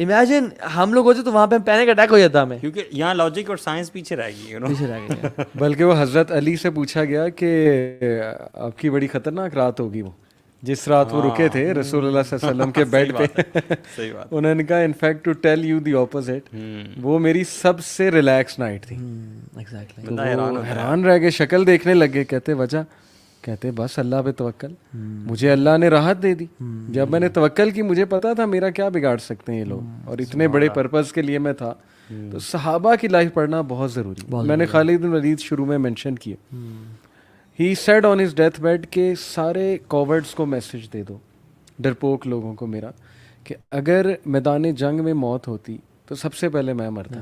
امیجن ہم لوگ ہوتے تو وہاں پہ پینک اٹیک ہو جاتا ہمیں, کیونکہ یہاں لاجک اور سائنس پیچھے رہ گئی, پیچھے رہ گئی. بلکہ وہ حضرت علی سے پوچھا گیا کہ آپ کی بڑی خطرناک رات ہوگی, وہ جس رات وہ رکے تھے رسول اللہ صلی اللہ علیہ وسلم کے بیڈ پہ, انہوں نے کہا in fact to tell you the opposite, وہ میری سب سے ریلیکس نائٹ تھی. حیران رہ گئے, شکل دیکھنے لگے, کہتے وجہ, کہتے بس اللہ پہ توکل, مجھے اللہ نے راحت دے دی. جب میں نے توکل کی مجھے پتا تھا میرا کیا بگاڑ سکتے ہیں یہ لوگ, اور اتنے بڑے پرپز کے لیے میں تھا. تو صحابہ کی لائف پڑھنا بہت ضروری. میں نے خالد بن ولید شروع میں مینشن کیا, he said on his death bed کہ سارے کوورڈس کو میسج دے دو, ڈرپوک لوگوں کو میرا, کہ اگر میدان جنگ میں موت ہوتی تو سب سے پہلے میں مرتا,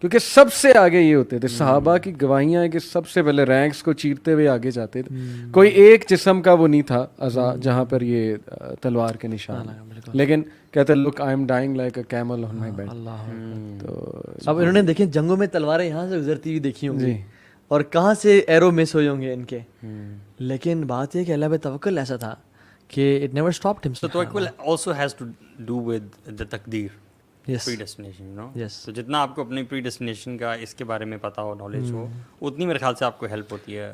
کیونکہ سب سے آگے یہ ہوتے تھے. صحابہ کی گواہیاں ہیں کہ سب سے پہلے رینکس کو چیرتے ہوئے آگے جاتے تھے. کوئی ایک جسم کا وہ نہیں تھا اعضاء جہاں پر یہ تلوار کے نشان, لیکن کہتے look I am dying like a camel on my bed. تو اب انہوں نے دیکھیں جنگوں میں تلواریں یہاں سے گزرتی ہوئی دیکھی ہوں گی, اور کہاں سے ایرو مس ہوئے ہوں گے ان کے, لیکن بات یہ کہ اللہ پہ توکل ایسا تھا کہ اٹ نیور اسٹاپڈ ہم. So توکل also has to do with the تقدیر, پری ڈیسٹینیشن یو نو. تو جتنا آپ کو اپنی پری ڈیسٹینیشن کا اس کے بارے میں پتا ہو, نالج ہو, اتنی میرے خیال سے آپ کو ہیلپ ہوتی ہے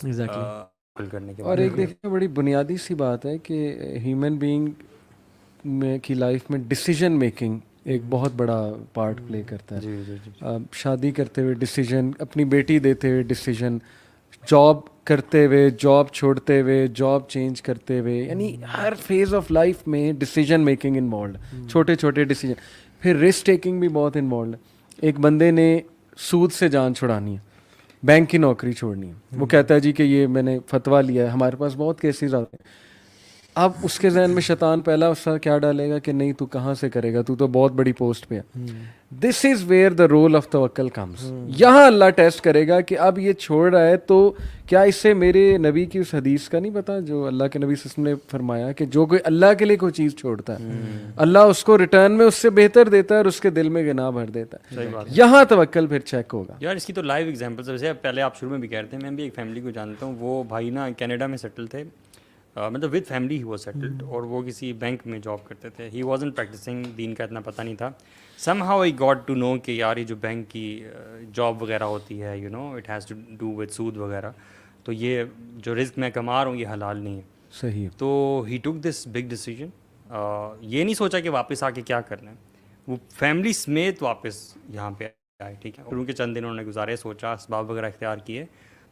فل کرنے کے. اور ایک دیکھیں بڑی بنیادی سی بات ہے کہ ہیومن بینگ میں کی لائف میں ڈیسیجن میکنگ ایک بہت بڑا پارٹ پلے کرتا ہے. شادی کرتے ہوئے ڈیسیجن, اپنی بیٹی دیتے ہوئے ڈیسیجن, جاب کرتے ہوئے, جاب چھوڑتے ہوئے, جاب چینج کرتے ہوئے, یعنی ہر فیز آف لائف میں ڈیسیجن میکنگ انوالوڈ, چھوٹے چھوٹے ڈیسیجن. پھر رسک ٹیکنگ بھی بہت انوالوڈ ہے. ایک بندے نے سود سے جان چھڑانی ہے, بینک کی نوکری چھوڑنی ہے, وہ کہتا ہے جی کہ یہ میں نے فتویٰ لیا ہے. ہمارے پاس بہت کیسز آتے ہیں. اب اس کے ذہن میں شیطان پہلا اس کا کیا ڈالے گا کہ نہیں تو کہاں سے کرے گا, تو بہت بڑی پوسٹ پہ ہے. This is where the role of توکل کمز. یہاں اللہ ٹیسٹ کرے گا کہ اب یہ چھوڑ رہا ہے تو کیا اس سے میرے نبی کی اس حدیث کا نہیں پتا جو اللہ کے نبی صلی اللہ علیہ وسلم نے فرمایا کہ جو کوئی اللہ کے لیے کوئی چیز چھوڑتا ہے اللہ اس کو ریٹرن میں اس سے بہتر دیتا ہے اور اس کے دل میں گناہ بھر دیتا ہے. یہاں توکل پھر چیک ہوگا. یار اس کی تو لائیو ایگزامپلس ویسے پہلے آپ شروع میں بھی کہہ رہے تھے, میں بھی ایک فیملی کو جانتا ہوں. وہ بھائی نا کینیڈا میں سیٹل تھے, مطلب ود فیملی ہی وہ سیٹلڈ, اور وہ کسی بینک میں جاب کرتے تھے. ہی وازنٹ پریکٹسنگ, دین کا اتنا پتہ نہیں تھا. Somehow I got to know کہ یار یہ جو بینک کی جاب وغیرہ ہوتی ہے you know it has to do with سود وغیرہ, تو یہ جو رزق میں کما رہا ہوں یہ حلال نہیں ہے. صحیح. تو ہی ٹک دس بگ ڈیسیجن. یہ نہیں سوچا کہ واپس آ کے کیا کرنا ہے, وہ فیملی سمیت واپس یہاں پہ آئے. ٹھیک ہے, ان کے چند دن انہوں نے گزارے, سوچا, اسباب وغیرہ اختیار کیے,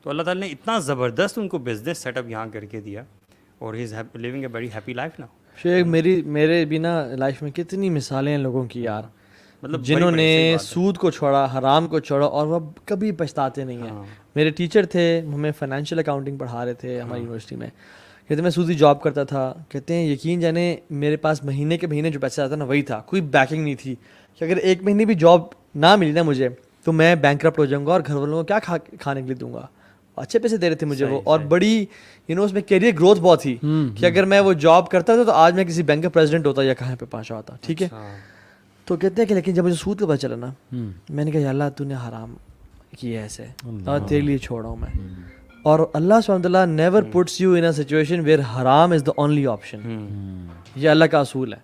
تو اللہ تعالیٰ نے اتنا زبردست ان کو بزنس سیٹ اپ یہاں کر کے دیا, اور he is living a very happy life نا. شیخ میرے بھی نا لائف میں کتنی مثالیں ہیں لوگوں کی یار, مطلب جنہوں نے سود کو چھوڑا, حرام کو چھوڑا, اور وہ کبھی پچھتاتے نہیں ہیں. میرے ٹیچر تھے, ہمیں فائنینشیل اکاؤنٹنگ پڑھا رہے تھے ہماری یونیورسٹی میں. کہتے میں سودی جاب کرتا تھا. کہتے ہیں یقین جانے میرے پاس مہینے کے مہینے جو پیسہ آتا نا وہی تھا, کوئی بیکنگ نہیں تھی کہ اگر ایک مہینے بھی جاب نہ ملی نا مجھے تو میں بینکرپٹ ہو جاؤں گا, اور گھر والوں کو کیا کھانے کے لیے دوں گا. اچھے پیسے دے رہے تھے مجھے وہ, اور بڑی اس میں کیریئر گروتھ بہت تھی کہ اگر میں وہ جاب کرتا تھا تو آج میں کسی بینک کا پریزیڈنٹ ہوتا یا کہاں پہ پہنچا ہوتا. ٹھیک ہے, تو کہتے ہیں کہ لیکن جب مجھے سود کا پتہ چلا نا, میں نے کہا یا اللہ تو نے حرام کیا ایسے, اور تیرے لیے چھوڑا ہوں میں. اور اللہ سبحانہ وتعالیٰ never puts you in a situation where حرام از دا اونلی آپشن. یہ اللہ کا اصول ہے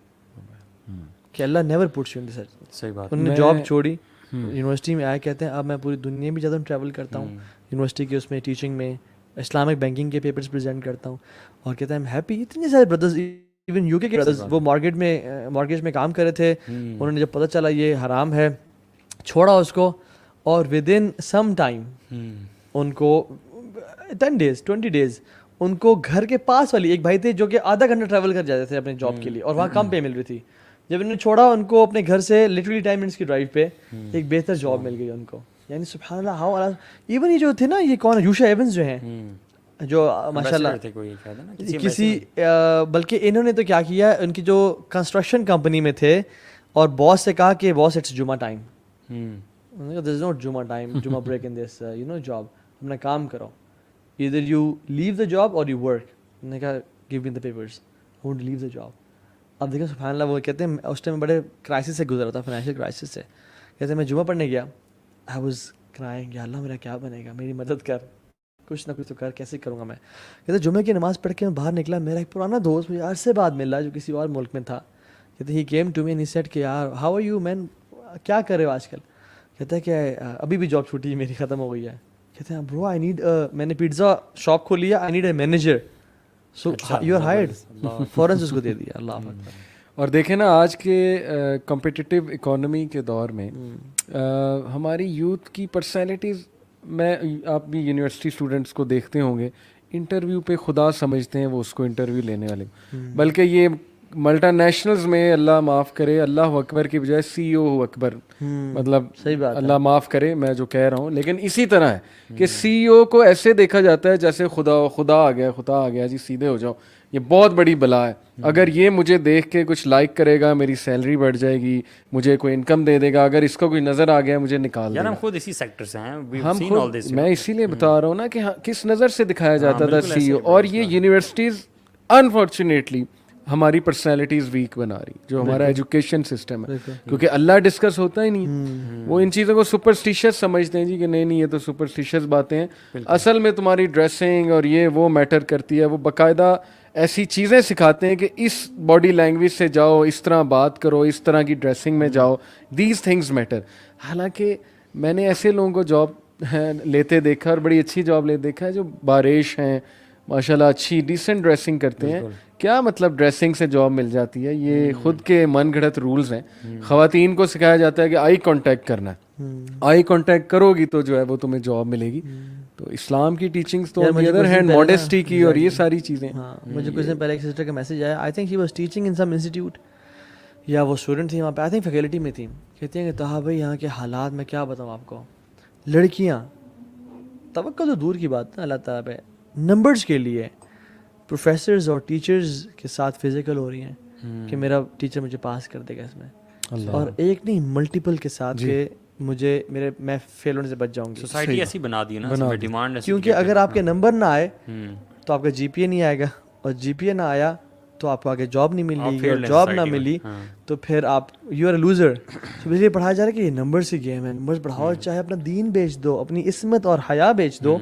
کہ اللہ نیور پٹس یو ان دس. صحیح بات. انہوں نے جاب چھوڑی, یونیورسٹی میں آئے, کہتے ہیں اب میں پوری دنیا میں جاتا ہوں, ٹریول کرتا ہوں یونیورسٹی کے اس میں ٹیچنگ میں, اسلامک بینکنگ کے پیپرز پریزنٹ کرتا ہوں, اور کہتے ہیں ہیپی. اتنے سارے بردرز ایون یو کے بردرز وہ مارکیٹ میں کام کر رہے تھے, انہوں نے جب پتہ چلا یہ حرام ہے چھوڑا اس کو, اور ود ان سم ٹائم ان کو 10 days 20 days ان کو گھر کے پاس والی ایک بھائی تھے جو کہ آدھا گھنٹہ ٹریول کر جاتے تھے اپنے جاب کے لیے, اور وہاں کم پے مل رہی تھی. جب انہوں نے چھوڑا ان کو اپنے گھر سے لٹرلی 10 minutes کی ڈرائیو پہ ایک بہتر جاب مل گئی ان کو. یعنی سبحان اللہ ہاؤ ایون یہ جو تھے نا, یہ کون ہے, یوشا ایونز جو ہیں, جو ماشاء اللہ کسی بلکہ انہوں نے تو کیا کیا, ان کی جو کنسٹرکشن کمپنی میں تھے, اور باس سے کہا کہ باس اٹس جمعہ ٹائم, دیر از ناٹ جمعہ ٹائم, جمعہ بریک ان دس جاب, اپنا کام کرو, either you leave the job or you work. انہوں نے کہا give me the papers, I won't leave the job. اب دیکھیں سبحان اللہ, وہ کہتے ہیں اس ٹائم بڑے کرائسس سے گزرا تھا, فائنینشیل کرائسس سے. کہتے ہیں میں جمعہ پڑھنے گیا, I was crying, یا اللہ میرا کیا بنے گا, میری مدد کر, کچھ نہ کچھ تو کر, کیسے کروں گا میں. کہتے جمعہ کی نماز پڑھ کے میں باہر نکلا, میرا ایک پرانا دوست مجھے عرصے بعد ملا جو کسی اور ملک میں تھا. کہتے he came to me and he said کہ یار how are you man, کیا کر رہے ہو آج کل. کہتا ہے کہ ابھی بھی جاب چھوٹی میری ختم ہو گئی ہے. کہتے ہیں برو آئی نیڈ, میں نے پیزا شاپ کھولی ہے, I need a manager, so you are hired. فوراً اس کو دے دیا. اللہ اکبر. اور دیکھیں نا آج کے کمپٹیٹیو اکانومی کے دور میں ہماری یوتھ کی پرسنالٹیز, میں آپ بھی یونیورسٹی اسٹوڈنٹس کو دیکھتے ہوں گے, انٹرویو پہ خدا سمجھتے ہیں وہ اس کو انٹرویو لینے والے, بلکہ یہ ملٹا نیشنلز میں اللہ معاف کرے اللہ اکبر کی بجائے سی او اکبر, مطلب صحیح بات, اللہ معاف کرے میں جو کہہ رہا ہوں, لیکن اسی طرح ہے کہ سی او کو ایسے دیکھا جاتا ہے جیسے خدا آ گیا جی سیدھے ہو جاؤ. یہ بہت بڑی بلا ہے. اگر یہ مجھے دیکھ کے کچھ لائک کرے گا, میری سیلری بڑھ جائے گی, مجھے کوئی انکم دے دے گا, اگر اس کو کوئی نظر آ گیا مجھے نکال دے گا. ہم خود اسی سیکٹر سے ہیں, میں اسی لیے بتا رہا ہوں نا کہ کس نظر سے دکھایا جاتا تھا سی او. اور یہ یونیورسٹیز انفارچونیٹلی ہماری پرسنالٹیز ویک بنا رہی, جو ہمارا ایجوکیشن سسٹم ہے, کیونکہ اللہ ڈسکس ہوتا ہی نہیں. وہ ان چیزوں کو سپرسٹیشیس سمجھتے ہیں جی کہ نہیں یہ تو سپرسٹیشیس باتیں ہیں. اصل میں تمہاری ڈریسنگ اور یہ وہ میٹر کرتی ہے. وہ باقاعدہ ایسی چیزیں سکھاتے ہیں کہ اس باڈی لینگویج سے جاؤ, اس طرح بات کرو, اس طرح کی ڈریسنگ میں جاؤ, دیز تھنگز میٹر. حالانکہ میں نے ایسے لوگوں کو جاب لیتے دیکھا اور بڑی اچھی جاب لیتے دیکھا ہے جو باریش ہیں ماشاء اللہ, اچھی ڈیسنٹ ڈریسنگ کرتے ہیں. کیا مطلب ڈریسنگ سے جاب مل جاتی ہے؟ یہ خود کے من گھڑت رولز ہیں. خواتین کو سکھایا جاتا ہے کہ آئی کانٹیکٹ کرنا ہے, آئی کانٹیکٹ کرو گی تو جو ہے وہ تمہیں جاب ملے گی. تو اسلام کی ٹیچنگز تو آن دی ادر ہینڈ ماڈیسٹی کی اور یہ ساری چیزیں. ہاں مجھے کچھ دن پہلے ایک سسٹر کا میسج آیا, I think he was teaching in some institute, یا وہ اسٹوڈنٹ تھی وہاں پہ, آئی تھنک فیکلٹی میں تھی. کہتی ہیں کہ طاہا بھائی یہاں کے حالات میں کیا بتاؤں آپ کو, لڑکیاں توقع تو دور کی بات ہے اللہ تعالیٰ پہ, نمبرز کے لیے پروفیسرز اور ٹیچرز کے ساتھ فزیکل ہو رہی ہیں کہ میرا ٹیچر مجھے پاس کر دے گا اس میں, اور ایک نہیں ملٹیپل کے ساتھ کہ مجھے میں فیل ہونے سے بچ جاؤں گی. سوسائٹی ایسی بنا دی نا, ڈیمانڈ, کیونکہ اگر آپ کے نمبر نہ آئے تو آپ کا جی پی اے نہیں آئے گا, اور جی پی اے نہ آیا تو آپ کو آگے جاب نہیں ملی, اور جاب نہ ملی تو پھر آپ یو آر اے لوزر. تو اس لیے پڑھایا جا رہا ہے کہ یہ نمبرز کی گیم ہے, نمبرز پڑھاؤ, چاہے اپنا دین بیچ دو, اپنی عصمت اور حیا بیچ دو.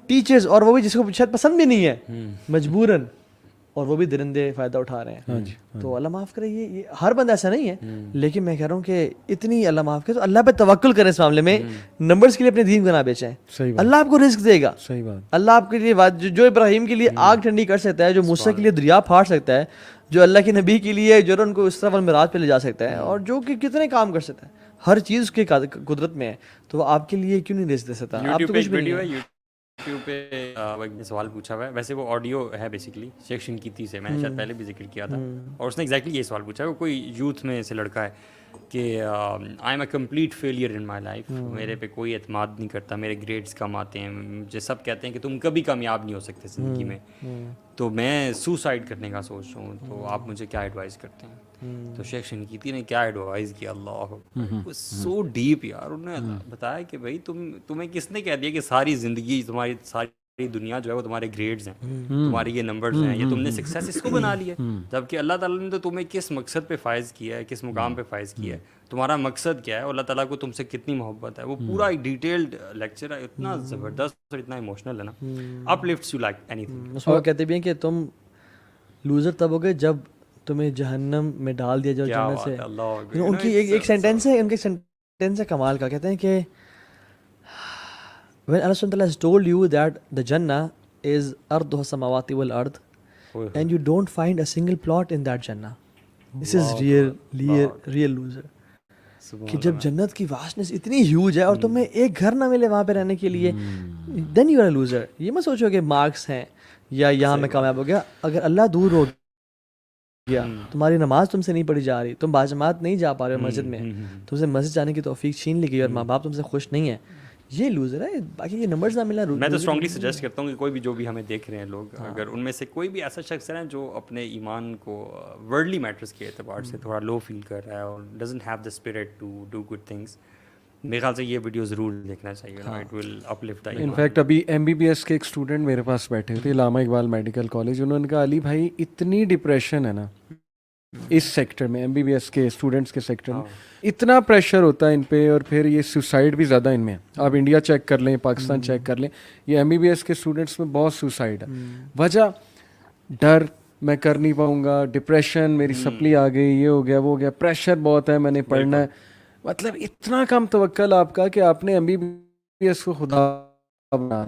ٹیچرز, اور وہ بھی جس کو شاید پسند بھی نہیں ہے مجبوراً, اور وہ بھی درندے فائدہ اٹھا رہے ہیں. تو اللہ معاف کرے, یہ ہر بندہ ایسا نہیں ہے, لیکن میں کہہ رہا ہوں کہ اتنی اللہ معاف کرے تو اللہ پہ توکل کریں اس معاملے میں. نمبرز کے لیے اپنے دین کو نہ بیچیں, اللہ آپ کو رزق دے گا. اللہ آپ کے لیے جو ابراہیم کے لیے آگ ٹھنڈی کر سکتا ہے, جو موسیٰ کے لیے دریا پھاڑ سکتا ہے, جو اللہ کے نبی کے لیے جو ان کو اس طرح والمراج پہ لے جا سکتا ہے, اور جو کہ کتنے کام کر سکتا ہے, ہر چیز اس کی قدرت میں ہے, تو وہ آپ کے لیے کیوں نہیں رزق دے سکتا؟ آپ تو کچھ بھی نہیں ہے. یوٹیوب پہ سوال پوچھا ہوا ہے, ویسے وہ آڈیو ہے بیسیکلی شیخ شنقیطی سے, میں نے شاید پہلے بھی ذکر کیا تھا, اور اس نے ایگزیکٹلی یہ سوال پوچھا ہے. وہ کوئی یوتھ میں سے لڑکا ہے کہ I am a complete failure in my life, میرے پہ کوئی اعتماد نہیں کرتا, میرے گریڈس کم آتے ہیں, مجھے سب کہتے ہیں کہ تم کبھی کامیاب نہیں ہو سکتے زندگی میں, تو میں سوسائڈ کرنے کا سوچ رہا ہوں, تو آپ مجھے کیا ایڈوائز کرتے ہیں؟ تو شیخ شنقیطی نے کیا ایڈوائز کیا, اللہ سو ڈیپ یار. انہوں نے بتایا کہ بھائی تمہیں کس نے کہہ دیا کہ ساری زندگی تمہاری ساری دنیا جو ہے وہ تمہارے گریڈز ہیں, تمہاری یہ نمبرز ہیں, یہ تم نے سکسیس اس کو بنا لی ہے, جبکہ اللہ تعالیٰ نے تو تمہیں کس مقصد پہ فائز کیا ہے, کس مقام پہ فائز کیا ہے, تمہارا مقصد کیا ہے, اللہ تعالیٰ کو تم سے کتنی محبت ہے. وہ پورا ایک ڈیٹیلڈ لیکچر ہے, اتنا زبردست اور اتنا ایموشنل ہے نا, uplifts you like anything. اس کو کہتے بھی ہیں کہ تم لوزر تب ہو گئے جب تمہیں جہنم میں ڈال دیا جائے جنت سے. ان کی ایک سینٹینس ہے, ان کے سینٹینس ہے کمال کا, کہتے ہیں کہ when Allah subhanahu wa ta'ala has told you that the Jannah is arduha samawati wal ard and you don't find a single plot in that Jannah, this is real loser. کہ جب جنت کی واسٹنس اتنی ہیوج ہے اور تمہیں ایک گھر نہ ملے وہاں پہ رہنے کے لیے, then you are a loser. یہ مت سوچو کہ مارکس ہیں یا یہاں میں کامیاب ہو گیا. اگر اللہ دور ہو گیا, تمہاری نماز تم سے نہیں پڑھی جا رہی, تم باجماعت نہیں جا پا رہے ہو مسجد میں, تم سے مسجد جانے کی توفیق چھین لی گئی, اور ماں باپ تم سے خوش نہیں ہے, یہ لوزر ہے. باقی یہ نمبرز نہ ملنا. میں تو اسٹرانگلی سجیسٹ کرتا ہوں کہ کوئی بھی جو بھی ہمیں دیکھ رہے ہیں لوگ, اگر ان میں سے کوئی بھی ایسا شخص ہے جو اپنے ایمان کو ورلڈلی میٹرز کے اعتبار سے تھوڑا لو فیل کر رہا ہے اور doesn't have the spirit to do good things, میرے خیال سے یہ ویڈیو ضرور دیکھنا چاہیے. It will uplift the. In fact ابھی MBBS کے ایک اسٹوڈنٹ میرے پاس بیٹھے تھے, علامہ اقبال میڈیکل کالج. انہوں نے کہا علی بھائی اتنی ڈپریشن ہے نا اس سیکٹر میں, MBBS کے اسٹوڈنٹس کے سیکٹر میں اتنا پریشر ہوتا ہے ان پہ, اور پھر یہ سوسائڈ بھی زیادہ ان میں ہے. آپ انڈیا چیک کر لیں, پاکستان چیک کر لیں, یہ MBBS کے اسٹوڈنٹس میں بہت سوسائڈ ہے. وجہ ڈر, میں کر نہیں پاؤں گا, ڈپریشن, میری سپلی آ گئی, یہ ہو گیا وہ ہو گیا, پریشر بہت ہے, میں نے پڑھنا ہے. مطلب اتنا کم توکل آپ کا کہ آپ نے MBBS کو خدا بنا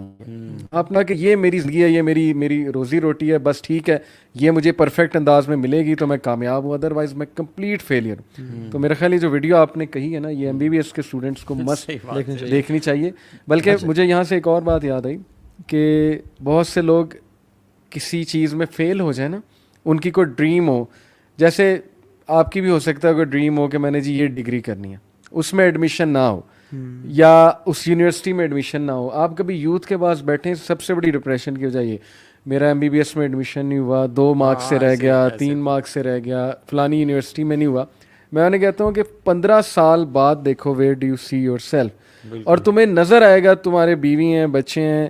اپنا کہ یہ میری زندگی ہے, یہ میری روزی روٹی ہے, بس ٹھیک ہے یہ مجھے پرفیکٹ انداز میں ملے گی تو میں کامیاب ہوں, ادروائز میں کمپلیٹ فیلئر ہوں. تو میرا خیال یہ جو ویڈیو آپ نے کہی ہے نا, یہ MBBS کے اسٹوڈنٹس کو مست دیکھنی چاہیے. بلکہ مجھے یہاں سے ایک اور بات یاد آئی کہ بہت سے لوگ کسی چیز میں فیل ہو جائیں نا, ان کی کوئی ڈریم ہو, جیسے آپ کی بھی ہو سکتا ہے کوئی ڈریم ہو کہ میں نے جی یہ ڈگری کرنی ہے, اس میں ایڈمیشن نہ ہو یا اس یونیورسٹی میں ایڈمیشن نہ ہو. آپ کبھی یوتھ کے پاس بیٹھیں, سب سے بڑی ڈپریشن کی وجہ یہ میرا MBBS میں ایڈمیشن نہیں ہوا, 2 مارکس سے رہ گیا, 3 مارکس سے رہ گیا, فلانی یونیورسٹی میں نہیں ہوا. میں انہیں کہتا ہوں کہ 15 سال بعد دیکھو where do you see your self, اور تمہیں نظر آئے گا تمہارے بیوی ہیں, بچے ہیں,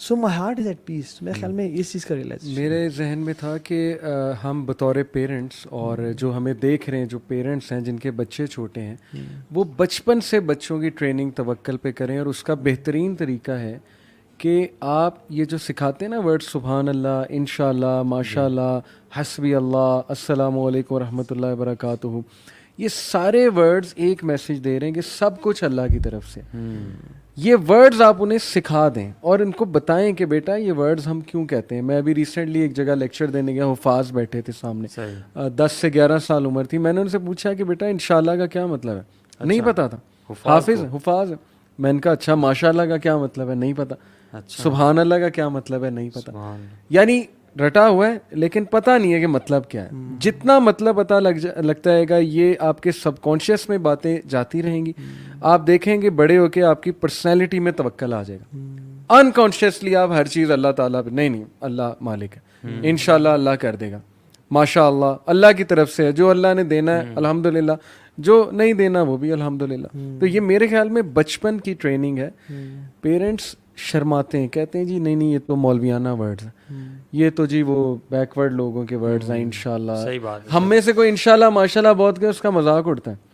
So my heart is at peace. میرے خیال میں اس چیز کا realization میرے ذہن میں تھا کہ ہم بطور پیرنٹس اور جو ہمیں دیکھ رہے ہیں جو پیرنٹس ہیں جن کے بچے چھوٹے ہیں وہ بچپن سے بچوں کی ٹریننگ توکل پہ کریں. اور اس کا بہترین طریقہ ہے کہ آپ یہ جو سکھاتے ہیں نا ورڈ سبحان اللہ, انشاءاللہ, ماشاء اللہ, حسبی اللہ, السلام علیکم ورحمۃ اللہ وبرکاتہ, یہ سارے ورڈز ایک میسج دے رہے ہیں کہ سب کچھ اللہ کی طرف سے. یہ ورڈز آپ انہیں سکھا دیں اور ان کو بتائیں کہ بیٹا یہ ورڈز ہم کیوں کہتے ہیں. میں ابھی ریسنٹلی ایک جگہ لیکچر دینے گیا, حفاظ بیٹھے تھے سامنے, 10 سے 11 سال عمر تھی. میں نے ان سے پوچھا کہ بیٹا انشاءاللہ کا کیا مطلب ہے, نہیں پتا تھا. حافظ حفاظ, میں نے کہا اچھا ماشاء اللہ کا کیا مطلب ہے, نہیں پتا. سبحان اللہ کا کیا مطلب ہے, نہیں پتا. یعنی رٹا ہوا ہے لیکن پتہ نہیں ہے کہ مطلب کیا ہے. جتنا مطلب پتہ لگتا ہے گا یہ آپ کے سب کانشیس میں باتیں جاتی رہیں گی. آپ دیکھیں گے بڑے ہو کے آپ کی پرسنالٹی میں توکل آ جائے گا. انکانشیسلی آپ ہر چیز اللہ تعالیٰ پہ, نہیں اللہ مالک ہے, انشاءاللہ اللہ کر دے گا, ماشاء اللہ اللہ کی طرف سے ہے, جو اللہ نے دینا ہے الحمدللہ, جو نہیں دینا وہ بھی الحمدللہ. تو یہ میرے خیال میں بچپن کی ٹریننگ ہے. پیرنٹس شرماتے ہیں, کہتے ہیں جی نہیں یہ تو مولویانہ ورڈز ہیں, یہ تو جی وہ بیکورڈ لوگوں کے ورڈز ہیں. انشاءاللہ ہم میں سے کوئی انشاءاللہ ماشاءاللہ بہت کہ اس کا مذاق اڑتا ہے.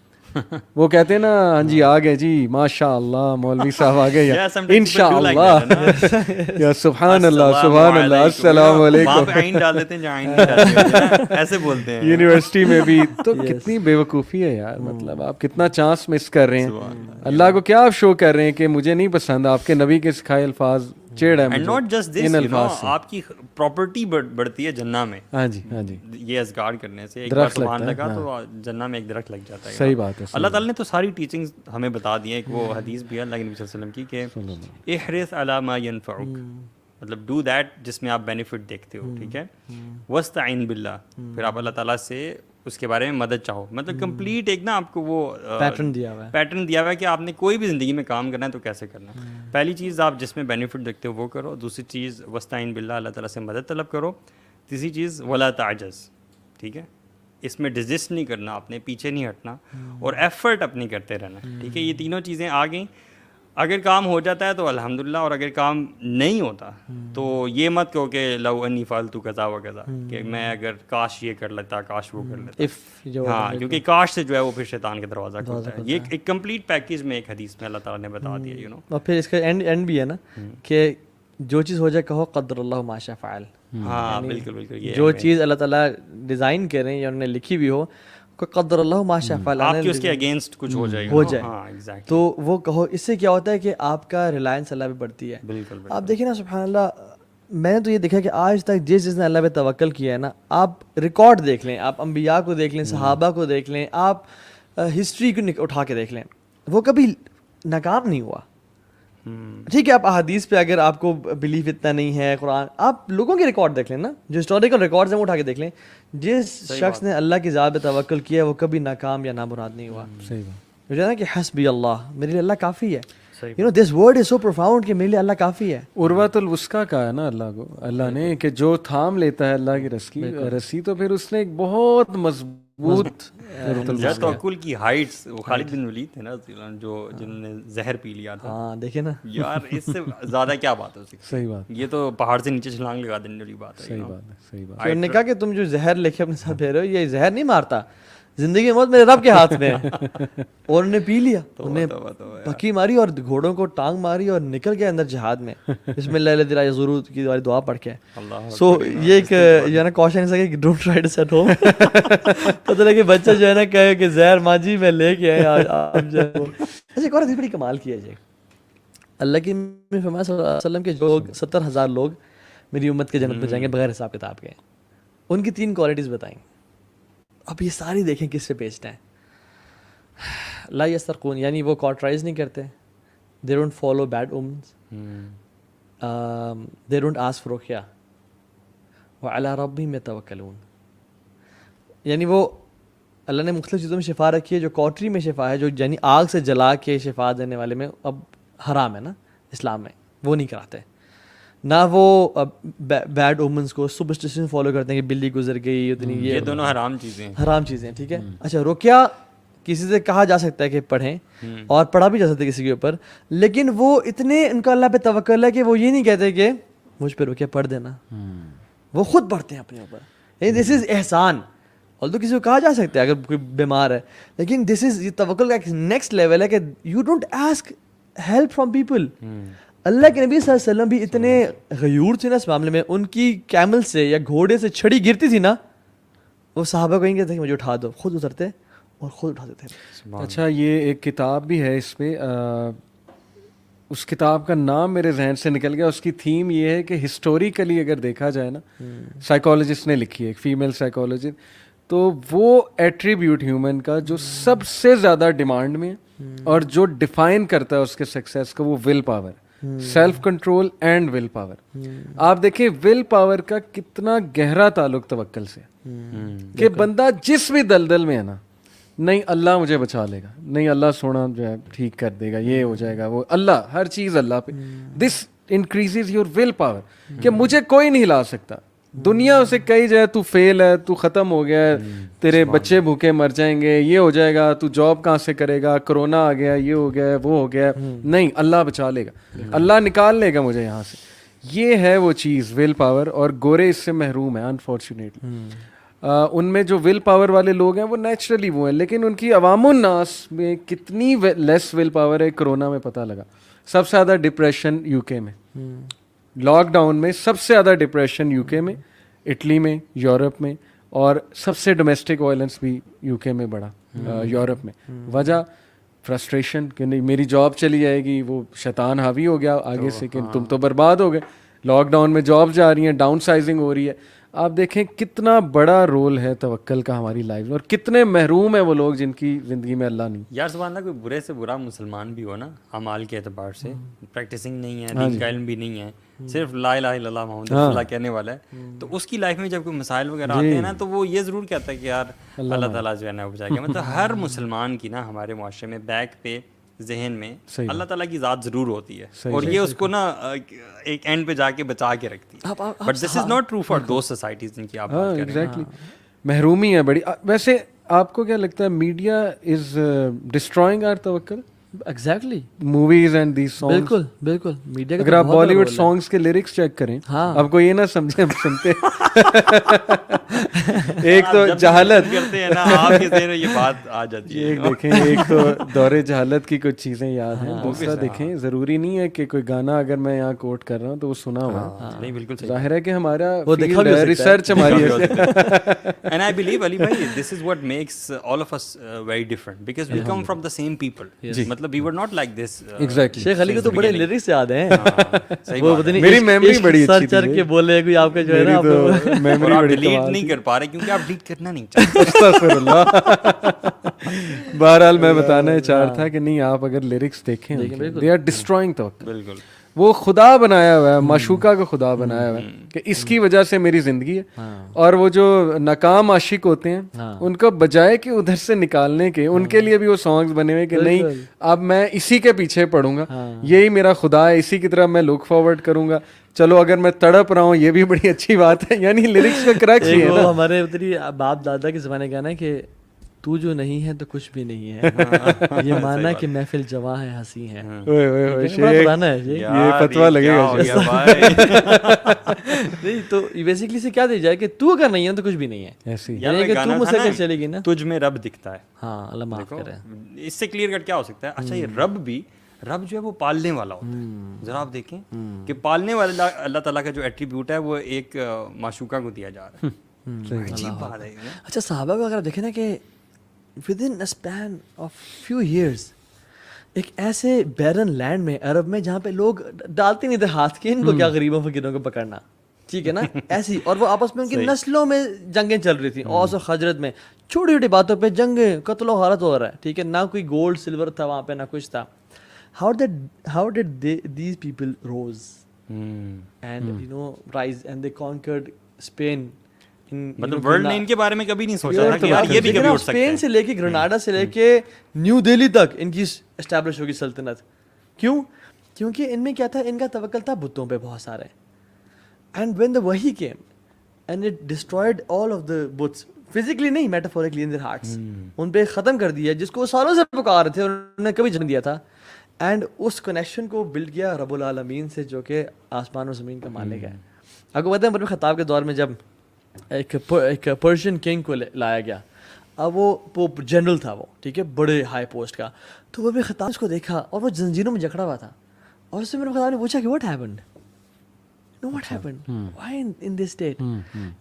وہ کہتے ہیں نا ہاں جی آ گئے جی ماشاء اللہ مولوی صاحب آ گئے, انشاءاللہ یا سبحان اللہ سبحان اللہ السلام علیکم ڈال دیتے ہیں ایسے بولتے ہیں یونیورسٹی میں بھی. تو کتنی بے وقوفی ہے یار, مطلب آپ کتنا چانس مس کر رہے ہیں. اللہ کو کیا آپ شو کر رہے ہیں کہ مجھے نہیں پسند آپ کے نبی کے سکھائے الفاظ, چیڑ ہے اینڈ ناٹ جسٹ دس, آپ کی پراپرٹی بڑھتی ہے جنہ میں. ہاں جی ہاں جی, یہ اذکار کرنے سے ایک بار سبحان لگا تو جنہ میں ایک درخت لگ جاتا ہے. صحیح بات ہے. اللہ تعالیٰ نے تو ساری ٹیچنگز ہمیں بتا دی ہیں. ایک وہ حدیث بھی ہے اللہ کے نبی صلی اللہ علیہ وسلم کی کہ احرص علی ما ینفعک, مطلب ڈو دیٹ جس میں آپ بینیفٹ دیکھتے ہو, ٹھیک ہے. واستعین باللہ, پھر آپ اللہ تعالیٰ سے اس کے بارے میں مدد چاہو. مطلب کمپلیٹ ایک نا آپ کو وہ پیٹرن دیا ہوا ہے کہ آپ نے کوئی بھی زندگی میں کام کرنا ہے تو کیسے کرنا ہے. پہلی چیز آپ جس میں بینیفٹ دیکھتے ہو وہ کرو. دوسری چیز واستعین باللہ, اللہ تعالیٰ سے مدد طلب کرو. تیسری چیز ولا تعجز, ٹھیک ہے, اس میں ڈیزسٹ نہیں کرنا, آپ نے پیچھے نہیں ہٹنا, اور ایفرٹ اپنی کرتے رہنا, ٹھیک ہے. یہ تینوں چیزیں آ گئیں. اگر کام ہو جاتا ہے تو الحمدللہ, اور اگر کام نہیں ہوتا تو یہ مت کہو کہ لو انی فالتو کذا و کذا, کہ میں اگر کاش یہ کر لیتا کاش وہ کر لیتا. ہاں, کیونکہ کاش سے جو ہے وہ پھر شیطان کا دروازہ کھلتا ہے. یہ ایک کمپلیٹ پیکیج میں ایک حدیث میں اللہ تعالیٰ نے بتا دیا, یو نو. اور پھر اس کا اینڈ بھی ہے نا کہ جو چیز ہو جائے کہو قدر اللہ ما شاء فعل. ہاں بالکل بالکل, جو چیز اللہ تعالیٰ ڈیزائن کریں یا انہوں نے لکھی بھی ہو, قدر اللہ ما شاء فعل, آپ کی اس کے اگینسٹ کچھ ہو جائے گا تو وہ کہو. اس سے کیا ہوتا ہے کہ آپ کا ریلائنس اللہ پہ بڑھتی ہے. بالکل. آپ دیکھیں نا سبحان اللہ, میں نے تو یہ دیکھا کہ آج تک جس نے اللہ پہ توکل کیا ہے نا, آپ ریکارڈ دیکھ لیں, آپ انبیاء کو دیکھ لیں, صحابہ کو دیکھ لیں, آپ ہسٹری کو اٹھا کے دیکھ لیں, وہ کبھی ناکام نہیں ہوا. ٹھیک ہے, آپ احادیث پہ اگر آپ کو بلیف اتنا نہیں ہے, قرآن, آپ لوگوں کے ریکارڈ دیکھ لیں نا, جو ہسٹوریکل ریکارڈز ہیں وہ اٹھا کے دیکھ لیں. جس شخص نے اللہ کی ذات پہ توکل کیا وہ کبھی ناکام یا نامراد نہیں ہوا. صحیح بات. مجھے نا کہ حسبی اللہ, میرے لیے اللہ کافی ہے. You know this word is so profound کہ میرے لیے اللہ کافی ہے. عروۃ الوثقیٰ کہا ہے نا اللہ کو, اللہ نے کہ جو تھام لیتا ہے اللہ کی رسی تو پھر اس نے ایک بہت مضبوط توکل کی ہائٹس. وہ خالد بن ولید تھے نا جو جنہوں نے زہر پی لیا تھا. ہاں دیکھیں نا یار, اس سے زیادہ کیا بات ہو سکتی. صحیح بات. یہ تو پہاڑ سے نیچے چھلانگ لگا دینے والی بات ہے. صحیح بات ہے. صحیح بات. انہوں نے کہا کہ تم جو زہر لے کے اپنے ساتھ پھیر رہے ہو, یہ زہر نہیں مارتا, زندگی موت میرے رب کے ہاتھ میں ہے. اور انہوں نے پی لیا, انہوں نے پکی ماری اور گھوڑوں کو ٹانگ ماری اور نکل گئے اندر جہاد میں, بسم اللہ الذی لا یضر کی والی دعا پڑھ کے. سو یہ ایک یہ نا کوشچن ہے کہ don't try to at home. پتہ لگے بچہ جو ہے نا کہے کہ زہر ماں جی میں لے کے آئے آپ جو ہے وہ. ایسے ایک اور بڑی کمال کیا جائے, اللہ کی فرمایا صلی اللہ علیہ وسلم کے جو 70,000 لوگ میری امت کے جنت میں جائیں گے بغیر حساب کتاب کے, ان کی 3 کوالٹیز بتائیں. اب یہ ساری دیکھیں کس سے بیچتے ہیں. لا یسترقون, یعنی وہ کارٹرائز نہیں کرتے, they don't follow bad omens, they don't ask for رقیہ, وعلی ربہم یتوکلون. یعنی وہ اللہ نے مختلف چیزوں میں شفا رکھی ہے. جو کاٹری میں شفا ہے, جو یعنی آگ سے جلا کے شفا دینے والے میں اب حرام ہے نا اسلام میں, وہ نہیں کراتے. نہ وہ بیڈ اومنس کو سپرسٹیشن فالو کرتے ہیں کہ بلی گزر گئی اتنی, یہ دونوں حرام چیزیں ہیں. حرام چیزیں ہیں, ٹھیک ہے. اچھا رقیہ کسی سے کہا جا سکتا ہے کہ پڑھیں اور پڑھا بھی جا سکتا ہے کسی کے اوپر, لیکن وہ اتنے ان کا اللہ پہ توکل ہے کہ وہ یہ نہیں کہتے کہ مجھ پہ رکے پڑھ دینا, وہ خود پڑھتے ہیں اپنے اوپر. دس از احسان. اور تو کسی کو کہا جا سکتا ہے اگر کوئی بیمار ہے, لیکن دس از یہ توکل کا ایک نیکسٹ لیول ہے کہ you don't ask help from people. اللہ کے نبی صلی اللہ علیہ وسلم بھی اتنے غیور تھے نا اس معاملے میں, ان کی کیمل سے یا گھوڑے سے چھڑی گرتی تھی نا, وہ صحابہ کو نہیں کہتے کہ مجھے اٹھا دو, خود اترتے اور خود اٹھاتے تھے. اچھا یہ ایک کتاب بھی ہے اس پہ, اس کتاب کا نام میرے ذہن سے نکل گیا. اس کی تھیم یہ ہے کہ ہسٹوریکلی اگر دیکھا جائے نا, سائیکالوجسٹ نے لکھی ہے, ایک فیمیل سائیکالوجسٹ, تو وہ ایٹریبیوٹ ہیومن کا جو سب سے زیادہ ڈیمانڈ میں ہے اور جو ڈیفائن کرتا ہے اس کے سکسیس کو, وہ will power, self control and will power. آپ دیکھیں ول پاور کا کتنا گہرا تعلق توکل سے, کہ بندہ جس بھی دلدل میں ہے نا, نہیں اللہ مجھے بچا لے گا, نہیں اللہ سونا جو ہے ٹھیک کر دے گا, یہ ہو جائے گا, وہ اللہ, ہر چیز اللہ پہ. دس انکریزز یور ول پاور, کہ مجھے کوئی نہیں ہلا سکتا. دنیا اسے کہی جائے تو فیل ہے, تو ختم ہو گیا ہے, تیرے بچے بھوکے مر جائیں گے, یہ ہو جائے گا, تو جاب کہاں سے کرے گا, کرونا آ گیا, یہ ہو گیا ہے, وہ ہو گیا ہے, نہیں اللہ بچا لے گا, اللہ نکال لے گا مجھے یہاں سے. یہ ہے وہ چیز ول پاور, اور گورے اس سے محروم ہیں انفارچونیٹلی. ان میں جو ول پاور والے لوگ ہیں وہ نیچرلی وہ ہیں, لیکن ان کی عوام الناس میں کتنی لیس ول پاور ہے, کرونا میں پتہ لگا. سب سے زیادہ ڈپریشن یو کے میں, لاک ڈاؤن میں سب سے زیادہ ڈپریشن یو کے میں, اٹلی میں, یورپ میں, اور سب سے ڈومیسٹک وائلنس بھی یو کے میں بڑھا, یورپ میں. وجہ فرسٹریشن, کہ نہیں میری جاب چلی جائے گی, وہ شیطان حاوی ہو گیا آگے سے کہ تم تو برباد ہو گئے. لاک ڈاؤن میں جاب جا رہی ہیں, ڈاؤن سائزنگ ہو رہی ہے. آپ دیکھیں کتنا بڑا رول ہے توکل کا ہماری لائف میں, اور کتنے محروم ہیں وہ لوگ جن کی زندگی میں اللہ نہیں. یار سبحان اللہ, کوئی برے سے برا مسلمان بھی ہو نا, اعمال کے اعتبار سے پریکٹسنگ نہیں ہے, دین کا علم بھی نہیں ہے, صرف لا الہ الا اللہ محمد رسول اللہ کہنے والا ہے, تو اس کی لائف میں جب کوئی مسائل وغیرہ آتے ہیں نا, تو وہ یہ ضرور کہتا ہے کہ یار اللہ تعالیٰ جو ہے نا بچا گیا. مطلب ہر مسلمان کی نا ہمارے معاشرے میں بیک پہ, ذہن میں اللہ تعالیٰ کی ذات ضرور ہوتی ہے, اور یہ اس کو نا ایک اینڈ پہ جا کے بچا کے رکھتی ہے. But this is not true for those societies جن کی آپ بات کر رہے ہیں. محرومی ہے بڑی. ویسے آپ کو کیا لگتا ہے, میڈیا از ڈسٹرائنگ آور توکل؟ Exactly, movies and these songs. بالکل بالکل. میڈیا اگر آپ بالی ووڈ سانگس کے لیرکس چیک کریں, آپ کو یہ نہ سمجھیں ہم سنتے ایک تو جہالت کرتے ہیں نا, آپ کے ذہن میں یہ بات آ جاتی ہے. ایک دیکھیں, ایک تو دور جہالت کی کچھ چیزیں یاد ہیں, دوسرا دیکھیں ضروری نہیں ہے کہ کوئی گانا اگر میں یہاں کوٹ کر رہا ہوں تو وہ سنا ہوا. نہیں بالکل ظاہر ہے کہ ہمارا ریسرچ ہماری, اینڈ آئی بلیو علی بھائی this is what makes all of us very different, because we come from the same people. مطلب we were not like this. Exactly. شیخ علی کو تو بڑے لیرکس یاد ہیں, وہ میری میموری بڑی اچھی چل کے بولے کوئی آپ کا جو ہے نا میموری بڑی ڈیلیٹ نہیں کر پا رہے کیونکہ آپ ڈیلیٹ کرنا نہیں چاہتے. استغفر اللہ. بہرحال میں بتانا چاہ رہا تھا کہ نہیں, آپ اگر لیرکس دیکھیں, دے آر ڈسٹرائنگ توکل. بالکل, وہ خدا بنایا ہوا ہے, معشوقہ کو خدا بنایا ہوا ہے کہ اس کی وجہ سے میری زندگی ہے. اور وہ جو ناکام عاشق ہوتے ہیں, ان کو بجائے کہ ادھر سے نکالنے کے, ان کے لیے بھی وہ سانگز بنے ہوئے کہ نہیں اب میں اسی کے پیچھے پڑوں گا, یہی میرا خدا ہے, اسی کی طرف میں لک فارورڈ کروں گا. چلو اگر میں تڑپ رہا ہوں یہ بھی بڑی اچھی بات ہے. یعنی لیرکس میں کریکٹ ہے نا. ہمارے اتنی باپ دادا کے زمانے کا نا کہ تو جو نہیں ہے تو کچھ بھی نہیں ہے, یہ ماننا کہ محفل جواں ہے ہنسی ہے. پرانا ہے یہ فتویٰ لگے گا نہیں تو بیسکلی سے کیا دی جائے کہ تو اگر نہیں ہے تو کچھ بھی نہیں ہے. ایسی کہ تو مسلسل چلے گی نا, تجھ میں رب دکھتا ہے. ہاں اللہ معاف کرے. اس سے کلیئر کٹ کیا ہو سکتا ہے. اچھا یہ رب جو ہے وہ پالنے والا ہوتا ہے. ذرا آپ دیکھیں کہ پالنے والا اللہ تعالیٰ کا جو ایٹریبیوٹ ہے وہ ایک معشوقہ کو دیا جا رہا ہے. عجیب بات ہے. اچھا صحابہ کو اگر آپ دیکھیں نا کہ ودن اے اسپین آف فیو ایئرس ایک ایسے بیرن لینڈ میں, عرب میں, جہاں پہ لوگ ڈالتے نہیں تھے ہاتھ کے, ان کو کیا غریبوں فقیروں کو پکڑنا, ٹھیک ہے نا, ایسی. اور وہ آپس میں ان کی نسلوں میں جنگیں چل رہی تھیں, اوس اور خزرج میں چھوٹی چھوٹی باتوں پہ جنگیں, قتل و غارت ہو رہا ہے, ٹھیک ہے, نہ کوئی گولڈ سلور تھا وہاں پہ, نہ کچھ تھا. How did these people rose and you know rise and they conquered Spain. مطلب ورلڈ نے ان کے بارے میں کبھی نہیں سوچا تھا کہ یار یہ بھی کبھی اٹھ سکتے ہیں. اسپین سے لے کے گرناڈا سے لے کے نیو دہلی تک ان کی اسٹیبلش ہوگی سلطنت. کیوں؟ کیونکہ ان میں کیا تھا, ان کا توکل تھا بتوں پہ بہت سارے. اینڈ وین دا وحی came and it destroyed all of the بتس, فزیکلی نہیں, میٹافورکلی ان دیئر ہارٹس, ان پہ ختم کر دیا جس کو وہ سالوں سے پکار رہے تھے, انہوں نے کبھی جنم دیا تھا. اینڈ اس کنیکشن کو بلڈ کیا رب العالمین سے, جو کہ آسمان و زمین کا مالک ہے. آپ کو پتہ ہے عمر بن خطاب کے دور میں جب ایک پرشین کنگ کو لایا گیا, اب وہ جنرل تھا, وہ ٹھیک ہے, بڑے ہائی پوسٹ کا, تو وہ بھی خطاب اس کو دیکھا اور وہ زنجیروں میں جکڑا ہوا تھا, اور اس سے میرے خطاب نے پوچھا کہ what happened, no what happened, why in this state,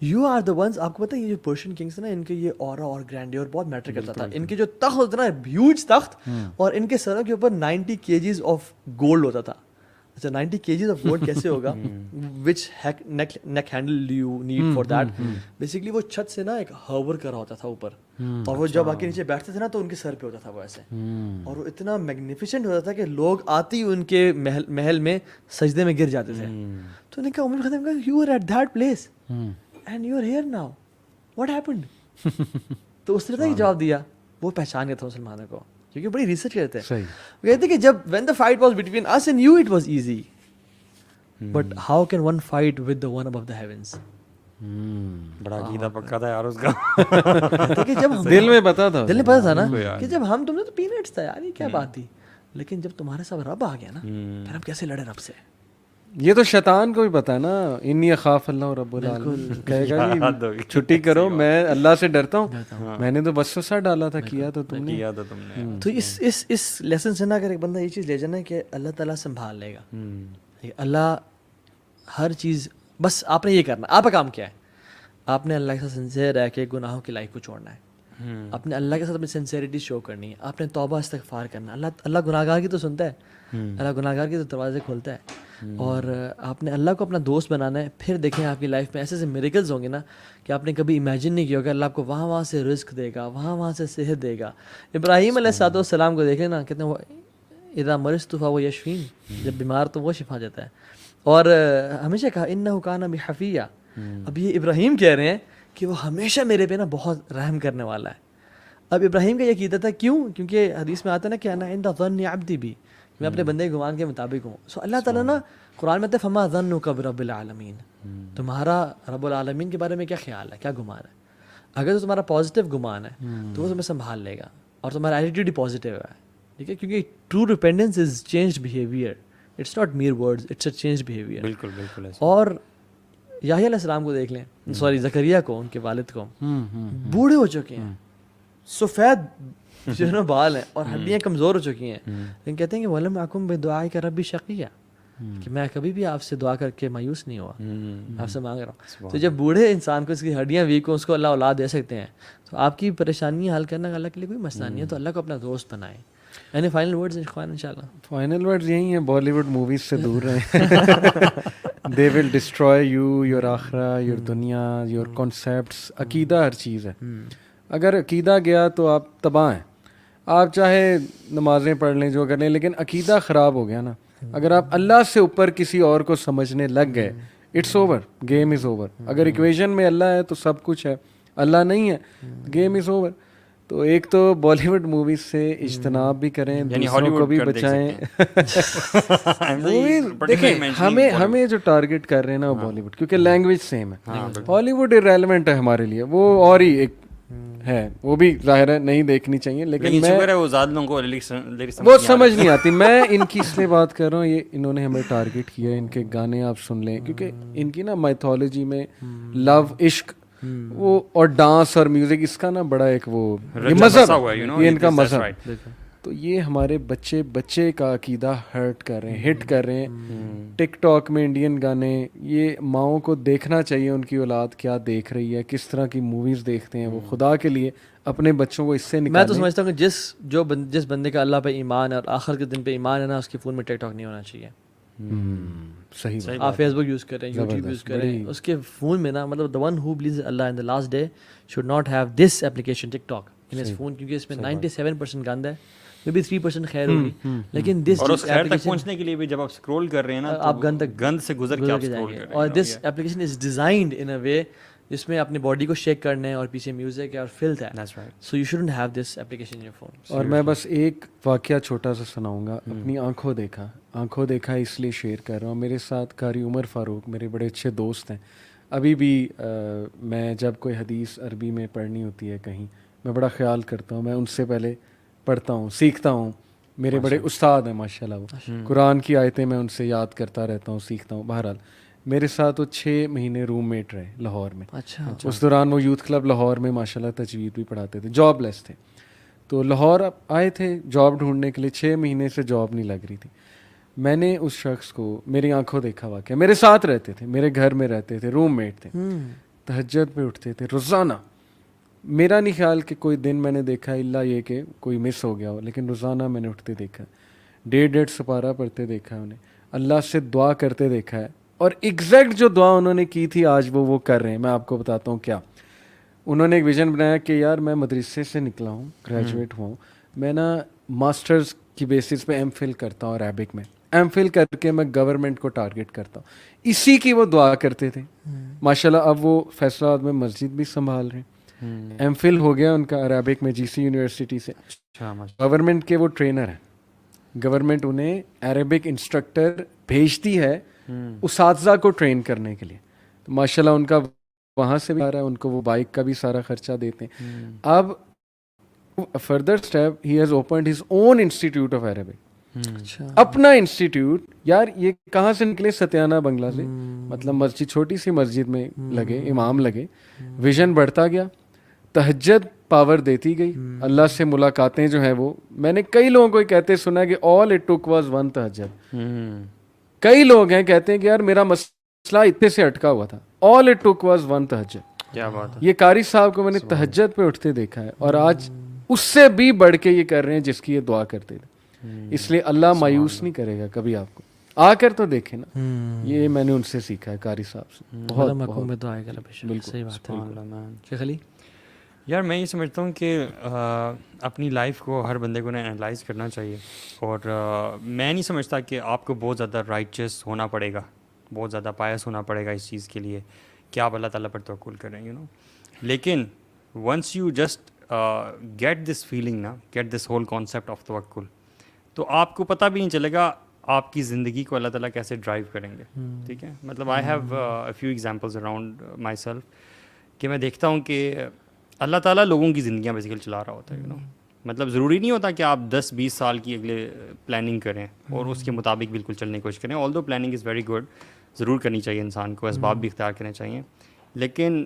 you are the ones. آپ کو پتہ ہے یہ جو پرشین کنگس نا, ان کے یہ اورا اور گرینڈیور بہت میٹر کرتا تھا. ان کے جو تخت ہوتا نا, ہیوج تخت, اور ان کے سروں کے اوپر 90 kgs آف گولڈ ہوتا تھا. اچھا 90 kgs آف گولڈ کیسے ہوگا, which neck handle you need for that. Basically وہ چھت سے نا ایک ہاور کر رہا ہوتا تھا اوپر, اور وہ جب آ کے نیچے بیٹھتے تھے نا تو ان کے سر پہ ہوتا تھا وہ ایسے, اور وہ اتنا میگنیفیسنٹ ہوتا تھا کہ لوگ آتے ہی ان کے محل میں سجدے میں گر جاتے تھے. تو انہوں نے کہا, عمر بن خطاب نے کہا, you are at that place and you are here now, what happened. تو اس طرح ہی جواب دیا, وہ پہچان گیا تھا مسلمانوں کو, کیونکہ بڑی ریسرچ کرتے ہیں. وہ کہتے ہیں کہ جب when the fight was between us and you it was easy, but how can one fight with the one above the heavens. بڑا عقیدہ پکا تھا یار اس کا, کہ جب دل میں پتا تھا, دل میں پتا تھا نا کہ جب ہم تم نے تو پینٹس تھا یار, یہ کیا بات تھی, لیکن جب تمہارے ساتھ رب آ گیا نا, پھر ہم کیسے لڑے رب سے. یہ تو شیطان کو بھی پتا ہے نا, انی اخاف اللہ رب العالمین, کہے گا کہ چھٹی کرو, میں اللہ سے ڈرتا ہوں, میں نے تو وسوسہ ڈالا تھا, کیا تو تم نے. تو اس لیسن سے نا اگر ایک بندہ یہ چیز لے جانا کہ اللہ تعالیٰ سنبھال لے گا, اللہ ہر چیز, بس آپ نے یہ کرنا, آپ کا کام کیا ہے, آپ نے اللہ کے ساتھ سنسیئر رہ کے گناہوں کی لائف کو چھوڑنا ہے, اپنے اللہ کے ساتھ اپنی سنسیئرٹی شو کرنی ہے, آپ نے توبہ استغفار کرنا. اللہ گناہ گار کی تو سنتا ہے, اللہ گناہ گار کی تو دروازے کھولتا ہے, اور آپ نے اللہ کو اپنا دوست بنانا ہے. پھر دیکھیں آپ کی لائف میں ایسے ایسے میریکلز ہوں گے نا کہ آپ نے کبھی امیجن نہیں کیا ہوگا. اللہ آپ کو وہاں سے رزق دے گا, وہاں سے صحت دے گا. ابراہیم علیہ السلام کو دیکھیں نا, کہتے ہیں اذا مرضت فهو یشفین, جب بیمار تو وہ شفا دیتا ہے. اور ہمیشہ کہا انہ کان بی حفیہ. اب یہ ابراہیم کہہ رہے ہیں کہ وہ ہمیشہ میرے پہ نا بہت رحم کرنے والا ہے. اب ابراہیم کا یہ عقیدہ تھا, کیوں؟ کیونکہ حدیث میں آتا ہے نا کہ انا عند ظن عبدی بھی, میں اپنے بندے کے گمان کے مطابق ہوں. سو اللہ تعالیٰ نا قرآن میں فما ظنک برب العالمین, تمہارا رب العالمین کے بارے میں کیا خیال ہے, کیا گمان ہے. اگر تو تمہارا پازیٹیو گمان ہے تو وہ تمہیں سنبھال لے گا, اور تمہارا ایٹیٹیوڈ ہی پازیٹیو ہے, ٹھیک ہے, کیونکہ true repentance is changed behaviour, it's not mere words, it's a changed behaviour. بالکل بالکل. اور یحییٰ علیہ السلام کو دیکھ لیں, سوری زکریا کو, ان کے والد کو, بوڑھے ہو چکے ہیں, سفید جو ہے نا بال ہیں, اور ہڈیاں کمزور ہو چکی ہیں, لیکن کہتے ہیں کہ وَلَمْ أَكُنْ بِدُعَائِكَ رَبِّ شَقِيًّا, کہ میں کبھی بھی آپ سے دعا کر کے مایوس نہیں ہوا, آپ سے مانگ رہا ہوں. تو جب بوڑھے انسان کو اس کی ہڈیاں ویک ہوں, اس کو اللہ اولاد دے سکتے ہیں, تو آپ کی پریشانیاں حل کرنا اللہ کے لیے کوئی مسئلہ نہیں ہے. تو اللہ کو اپنا دوست بنائیں. یعنی فائنل ورڈز اخوان انشاءاللہ, فائنل ورڈز یہی ہیں, بالی ووڈ موویز سے دور رہیں. دے ول ڈسٹروائے یو, یور آخرہ, یور دنیا, یور کانسیپٹس. عقیدہ ہر چیز ہے. اگر عقیدہ گیا تو آپ تباہ ہیں. آپ چاہے نمازیں پڑھ لیں, جو کر لیں, لیکن عقیدہ خراب ہو گیا نا, اگر آپ اللہ سے اوپر کسی اور کو سمجھنے لگ گئے, it's over, game is over. اگر ایکویژن میں اللہ ہے تو سب کچھ ہے, اللہ نہیں ہے, گیم از اوور. تو ایک تو بالی ووڈ موویز سے اجتناب بھی کریں, دوسروں کو بھی بچائیں. دیکھیں ہمیں جو ٹارگٹ کر رہے ہیں نا وہ بالی ووڈ, کیونکہ لینگویج سیم ہے. ہالی ووڈ ارریلیونٹ ہے ہمارے لیے, وہ اور ہی ایک ہے, وہ بھی ظاہر ہے نہیں دیکھنی چاہیے, لیکن وہ سمجھ نہیں آتی. میں ان کی اس لیے بات کر رہا ہوں, یہ انہوں نے ہمیں ٹارگٹ کیا, ان کے گانے آپ سن لیں, کیونکہ ان کی نا مائتھولوجی میں لو, عشق, وہ اور ڈانس اور میوزک, اس کا نا بڑا ایک وہ مذہب, یہ ان کا مذہب. تو یہ ہمارے بچے کا عقیدہ ہرٹ کر رہے ہیں, ہٹ کر رہے ہیں. ٹک ٹاک میں انڈین گانے, یہ ماؤں کو دیکھنا چاہیے ان کی اولاد کیا دیکھ رہی ہے, کس طرح کی موویز دیکھتے ہیں وہ. خدا کے لیے اپنے بچوں کو اس سے نکالیں. میں تو سمجھتا ہوں کہ جس بندے کا اللہ پہ ایمان ہے اور آخر کے دن پہ ایمان ہے نا, اس کے فون میں ٹک ٹاک نہیں ہونا چاہیے. صحیح. آپ فیس بک یوز کریں, یوٹیوب یوز کریں, اس کے فون میں نا, مطلب the one who believes Allah in the last day should not have this application TikTok in his phone, کیونکہ اس میں 97% گند ہے, میں بھی 3% خیر ہوگی, لیکن دس اور اس خیر تک پہنچنے کے لیے بھی جب آپ اسکرول کر رہے ہیں نا, آپ گند سے گزر کے آپ اسکرول کر رہے ہیں. اور this application is designed in اے وے جس میں اپنی باڈی کو شیک کرنا ہے, اور پیچھے میوزک ہے اور فلت ہے. So you shouldn't have this application in your phone. اور میں بس ایک واقعہ چھوٹا سا سناؤں گا. اپنی آنکھوں دیکھا اس لیے شیئر کر رہا ہوں. میرے ساتھ قاری عمر فاروق میرے بڑے اچھے دوست ہیں. ابھی بھی میں جب کوئی حدیث عربی میں پڑھنی ہوتی ہے کہیں میں بڑا خیال کرتا ہوں, میں ان سے پہلے پڑھتا ہوں, سیکھتا ہوں. میرے بڑے استاد ہیں ماشاء اللہ, وہ قرآن کی آیتیں میں ان سے یاد کرتا رہتا ہوں, سیکھتا ہوں. بہرحال میرے ساتھ وہ 6 مہینے روم میٹ رہے لاہور میں. اچھا. اس دوران وہ یوتھ کلب لاہور میں ماشاء اللہ تجوید بھی پڑھاتے تھے, جاب لیس تھے. تو لاہور آئے تھے جاب ڈھونڈنے کے لیے, 6 مہینے سے جاب نہیں لگ رہی تھی. میں نے اس شخص کو میری آنکھوں دیکھا واقعہ, میرے ساتھ رہتے تھے, میرے گھر میں رہتے تھے, روم میٹ تھے, تہجد پہ اٹھتے تھے روزانہ. میرا نہیں خیال کہ کوئی دن میں نے دیکھا الا یہ کہ کوئی مس ہو گیا ہو, لیکن روزانہ میں نے اٹھتے دیکھا, 1.5 سپارہ پڑھتے دیکھا ہے انہیں, اللہ سے دعا کرتے دیکھا ہے. اور ایگزیکٹ جو دعا انہوں نے کی تھی آج وہ کر رہے ہیں. میں آپ کو بتاتا ہوں کیا. انہوں نے ایک ویژن بنایا کہ یار میں مدرسے سے نکلا ہوں, گریجویٹ ہوا ہوں, میں نا ماسٹرز کی بیسس پہ ایم فل کرتا ہوں عربک میں, ایم فل کر کے میں گورنمنٹ کو ٹارگٹ کرتا ہوں. اسی کی وہ دعا کرتے تھے ماشاء اللہ. اب وہ فیصلہ آباد میں مسجد بھی سنبھال رہے ہیں. ایم فل ہو گیا ان کا عربک میں جی سی یونیورسٹی سے. گورنمنٹ کے وہ ٹرینر ہیں, گورنمنٹ انہیں عربک انسٹرکٹر بھیجتی ہے اساتذہ کو ٹرین کرنے کے لیے. تو ماشاء اللہ ان کا وہاں سے بھی آ رہا ہے, ان کو وہ بائک کا بھی سارا خرچہ دیتے ہیں. اب further step he has opened his own institute of Arabic, اپنا انسٹیٹیوٹ. یار یہ کہاں سے نکلے, ستیانہ بنگلہ سے. مطلب مسجد, چھوٹی سی مسجد میں لگے, امام لگے, ویژن بڑھتا گیا, تہجد پاور دیتی گئی, اللہ سے ملاقاتیں جو ہیں وہ, میں نے کئی لوگوں کو کہتے سنا کہ all it took was one تہجد. کئی لوگ ہیں کہتے ہیں کہ یار میرا مسئلہ اتنے سے اٹکا ہوا تھا, all it took was one تہجد. کیا بات ہے. یہ قاری صاحب کو میں نے تہجد پہ اٹھتے دیکھا ہے, اور آج اس سے بھی بڑھ کے یہ کر رہے ہیں جس کی یہ دعا کرتے تھے. اس لیے اللہ مایوس نہیں کرے گا کبھی آپ کو, آ کر تو دیکھیں نا. یہ میں نے ان سے سیکھا ہے, قاری صاحب سے. بہت میں دعا کرا. بالکل صحیح بات ہے. شیخ علی یار میں یہ سمجھتا ہوں کہ اپنی لائف کو ہر بندے کو انالائز کرنا چاہیے. اور میں نہیں سمجھتا کہ آپ کو بہت زیادہ رائچس ہونا پڑے گا, بہت زیادہ پائس ہونا پڑے گا اس چیز کے لیے کہ آپ اللہ تعالیٰ پر توکل کریں, یو نو. لیکن once you just get this feeling نا, get this whole concept of توکل, تو آپ کو پتہ بھی نہیں چلے گا آپ کی زندگی کو اللہ تعالیٰ کیسے ڈرائیو کریں گے. ٹھیک ہے, مطلب I have a few examples around my self کہ میں دیکھتا ہوں کہ اللہ تعالیٰ لوگوں کی زندگیاں بیسیکلی چلا رہا ہوتا ہے, یو نو. مطلب ضروری نہیں ہوتا کہ آپ 10-20 سال کی اگلے پلاننگ کریں اور اس کے مطابق بالکل چلنے کی کوشش کریں. آل دو پلاننگ از ویری گڈ, ضرور کرنی چاہیے انسان کو, اسباب بھی اختیار کرنے چاہیے, لیکن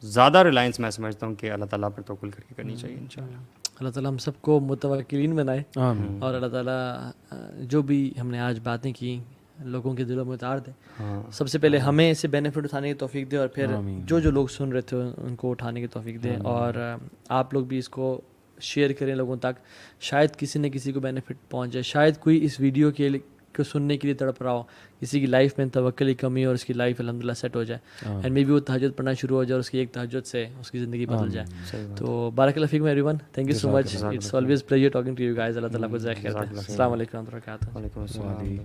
زیادہ ریلائنس میں سمجھتا ہوں کہ اللہ تعالیٰ پر توکل کر کے کرنی چاہیے انشاءاللہ. اللہ تعالیٰ ہم سب کو متوکلین بنائے, اور اللہ تعالیٰ جو بھی ہم نے آج باتیں کی لوگوں کے دلوں میں اتار دے. سب سے پہلے ہمیں اس سے بینیفٹ اٹھانے کی توفیق دے, اور پھر جو لوگ سن رہے تھے ان کو اٹھانے کی توفیق دے. اور آپ لوگ بھی اس کو شیئر کریں لوگوں تک, شاید کسی نہ کسی کو بینیفٹ پہنچ جائے. شاید کوئی اس ویڈیو کو سننے کے لیے تڑپ رہا ہو, کسی کی لائف میں توکل کی کمی اور اس کی لائف الحمدللہ سیٹ ہو جائے, اینڈ مے بی وہ تہجد پڑھنا شروع ہو جائے اور اس کی ایک تہجد سے اس کی زندگی بدل جائے. تو بارک اللہ فیکم everyone, thank you so much, it's always pleasure talking to you guys. اللہ تعالیٰ کو جزائے خیر. السلام علیکم و رحمۃ اللہ وبرکاتہ. وعلیکم السلام.